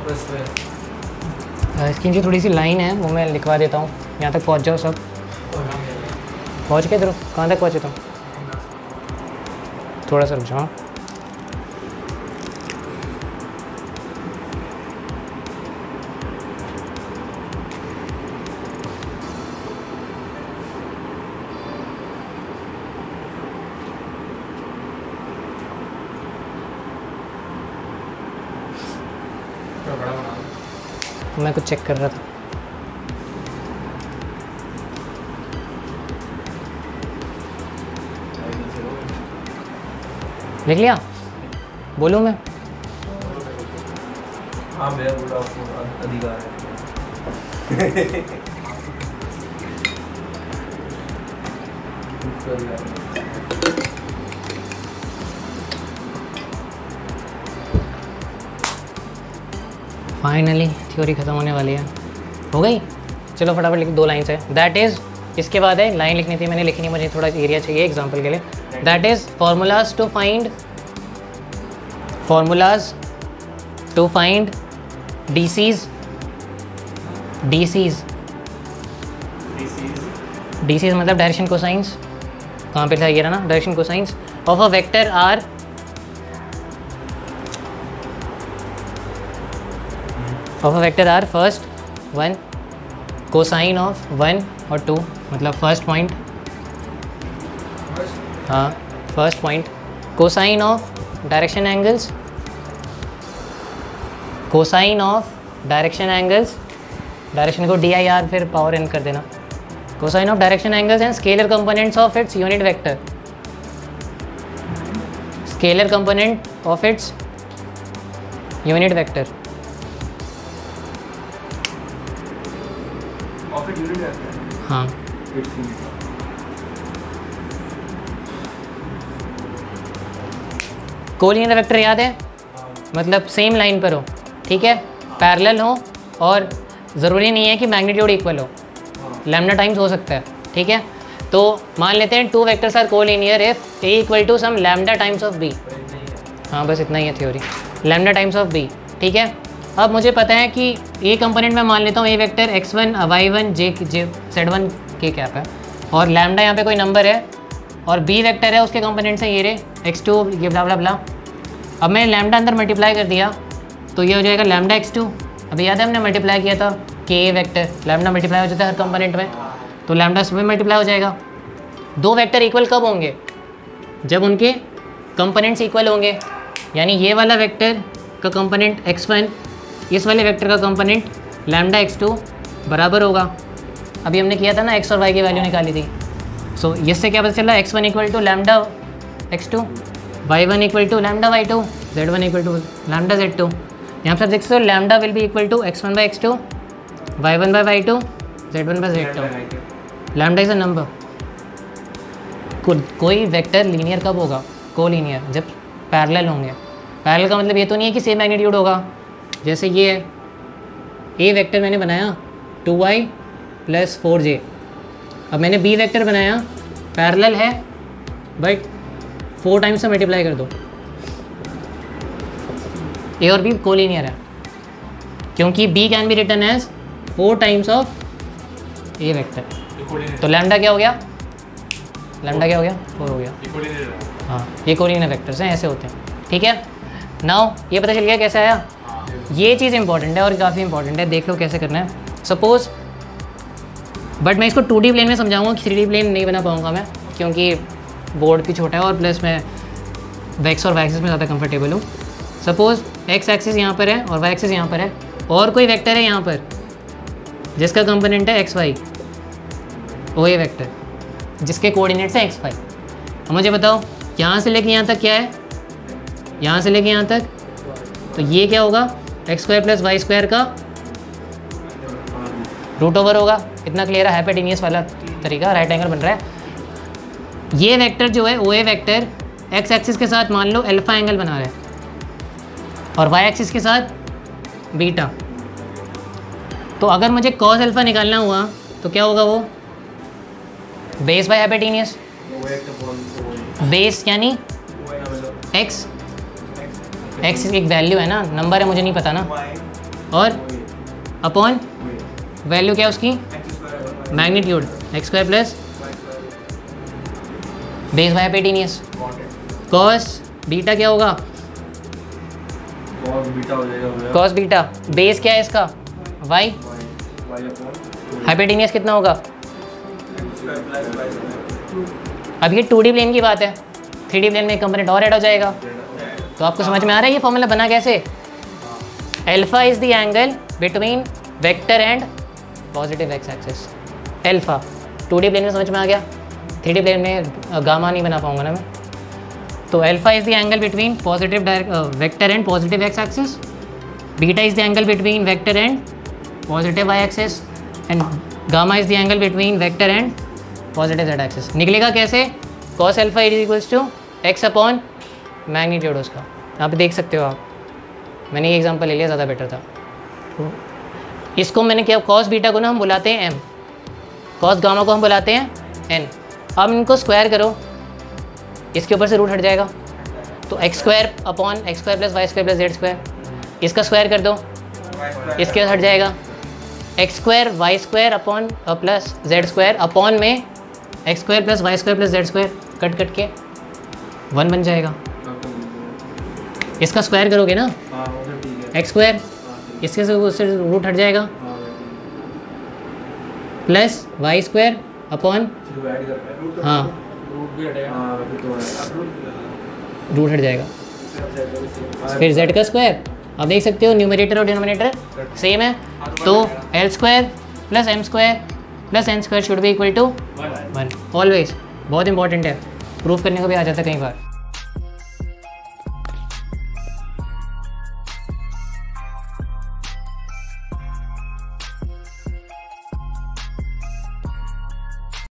बस में इसकी जो थोड़ी सी लाइन है वो मैं लिखवा देता हूँ, यहाँ तक पहुँच जाओ सब। पहुँच के इधर कहाँ तक पहुँचे तुम? थोड़ा सा रुक जाओ। मैं कुछ चेक कर रहा था। लिख लिया? बोलूँ मैं? हाँ मेरा पूरा अधिकार है। फाइनली थ्योरी ख़त्म होने वाली है। हो गई? चलो फटाफट लिख, 2 लाइन्स है। दैट इज़, इसके बाद है लाइन लिखनी थी, मैंने लिखी नहीं, मुझे थोड़ा एरिया चाहिए एग्जांपल के लिए। That is formulas to find DCs मतलब डायरेक्शन कोसाइंस। कहाँ पे था ये रहा ना, direction cosines of a vector are first 1 cosine of 1 और 2 मतलब फर्स्ट पॉइंट, हाँ first point, cosine of direction angles, direction को DIR फिर पावर n कर देना, cosine of direction angles and scalar components of its unit vector, scalar component of its unit vector. हाँ कोलिनियर वेक्टर याद है, मतलब सेम लाइन पर हो, ठीक है, पैरेलल हो और ज़रूरी नहीं है कि मैग्नीट्यूड इक्वल हो, लैम्डा टाइम्स हो सकता है, ठीक है। तो मान लेते हैं 2 vectors are collinear if A equal to some lambda times of B। हाँ बस इतना ही है theory, lambda times of B, ठीक है। अब मुझे पता है कि A कंपोनेंट में मान लेता हूँ A vector x1 y1 z1 के कैप है और लैम्डा यहाँ पे कोई नंबर है और B वेक्टर है उसके कंपोनेंट्स हैं ये रे x2 ये ब्ला ब्ला ब्ला। अब मैंने लैम्डा अंदर मल्टीप्लाई कर दिया तो ये हो जाएगा लैम्डा x2। अभी याद है हमने मल्टीप्लाई किया था K वेक्टर, लैम्डा मल्टीप्लाई हो जाता है हर कंपोनेंट में, तो लैम्डा इसमें मल्टीप्लाई हो जाएगा। 2 वेक्टर इक्वल कब होंगे? जब उनके कंपोनेंट्स इक्वल होंगे, यानी ये वाला वेक्टर का कंपोनेंट x1 इस वाले वेक्टर का कंपोनेंट लैम्डा x2 बराबर होगा। अभी हमने किया था ना x और y की वैल्यू निकाली थी, सो इससे क्या पता चला x1 equal to lambda x2, y1 equal to lambda y2, z1 equal to lambda z2। यहाँ पर देख सकते हो lambda will be equal to x1 by x2, y1 by y2, z1 by z2। Lambda is a number. कोई वेक्टर लीनियर कब होगा? कोलिनियर, जब पैरेलल होंगे। पैरेलल का मतलब ये तो नहीं है कि सेम मैग्नीट्यूड होगा। जैसे ये है A वेक्टर मैंने बनाया 2y + 4j, अब मैंने B वेक्टर बनाया पैरेलल है बट 4 टाइम्स से मल्टीप्लाई कर दो। A और B कोलिनियर है क्योंकि B can be written as 4 times of A vector. तो लैम्डा क्या हो गया? लैम्डा क्या हो गया? 4 हो गया। हाँ ये कोलिनियर वेक्टर्स हैं, ऐसे होते हैं, ठीक है। नाउ ये पता चल गया कैसे आया। ये चीज़ इंपॉर्टेंट है और काफ़ी इंपॉर्टेंट है, देख लो कैसे करना है। सपोज़ बट मैं इसको 2D प्लेन में समझाऊंगा, 3D प्लेन नहीं बना पाऊंगा मैं क्योंकि बोर्ड भी छोटा है और प्लस मैं वेक्स और वाई एक्सिस में ज़्यादा कंफर्टेबल हूँ। सपोज़ एक्स एक्सिस यहाँ पर है और वाई एक्सिस यहाँ पर है और कोई वेक्टर है यहाँ पर जिसका कंपोनेंट है XY, वो ये वेक्टर जिसके कोऑर्डिनेट्स हैं XY। अब मुझे बताओ यहाँ से लेके यहाँ तक क्या है? यहाँ से लेके यहाँ तक तो ये क्या होगा? x² + y² का रूट ओवर होगा। इतना क्लियर है, हाइपोटेन्यूस वाला तरीका, राइट एंगल बन रहा है। ये वेक्टर जो है OA वेक्टर x एक्सिस के साथ मान लो अल्फा एंगल बना रहा है और y एक्सिस के साथ बीटा। तो अगर मुझे cos अल्फा निकालना हुआ तो क्या होगा? वो बेस बाय हाइपोटेन्यूस, बेस यानी x एक वैल्यू है ना, नंबर है मुझे नहीं पता ना, और अपॉन वैल्यू क्या है उसकी, magnitude x square plus base by hypotenuse. Cos beta क्या होगा, कॉस बीटा हो जाएगा, कॉस बीटा बेस क्या है इसका वाई, हाइपोटेन्यूज कितना होगा। अब ये 2D प्लेन की बात है, 3D प्लेन में एक कंपोनेंट और ऐड हो जाएगा। तो आपको समझ में आ रहा है ये फॉर्मूला बना कैसे। Alpha is the angle between vector and positive x axis. Alpha 2D plane में समझ में आ गया, 3D प्लेन में गामा नहीं बना पाऊंगा ना मैं। तो alpha is the angle between positive vector and positive x axis, beta is the angle between vector and positive y axis, and gamma is the angle between vector and positive z axis. निकलेगा कैसे, cos alpha is equals to x upon magnitude उसका। यहाँ पे देख सकते हो आप, मैंने ये एग्जांपल ले लिया, ज़्यादा बेटर था। इसको मैंने क्या, कॉस बीटा को ना हम बुलाते हैं एम, कॉस गामा को हम बुलाते हैं एन। अब इनको स्क्वायर करो, इसके ऊपर से रूट हट जाएगा, तो X square upon X square plus Y square plus Z square. इसका स्क्वायर कर दो, इसके बाद हट जाएगा X square Y square upon plus Z square upon में X square plus Y square plus Z square, cut cut के 1 बन जाएगा। इसका स्क्वायर करोगे ना एक्स स्क्वायर, इसके से उससे रूट हट जाएगा, प्लस वाई स्क्वायर अपॉन, हाँ रूट हट जाएगा, फिर जेड का स्क्वायर। अब देख सकते हो न्यूमरेटर और डिनोमिनेटर सेम है, तो l square plus m square plus n square should be equal to 1 always. बहुत इंपॉर्टेंट है, प्रूफ करने को भी आ जाता है कई बार।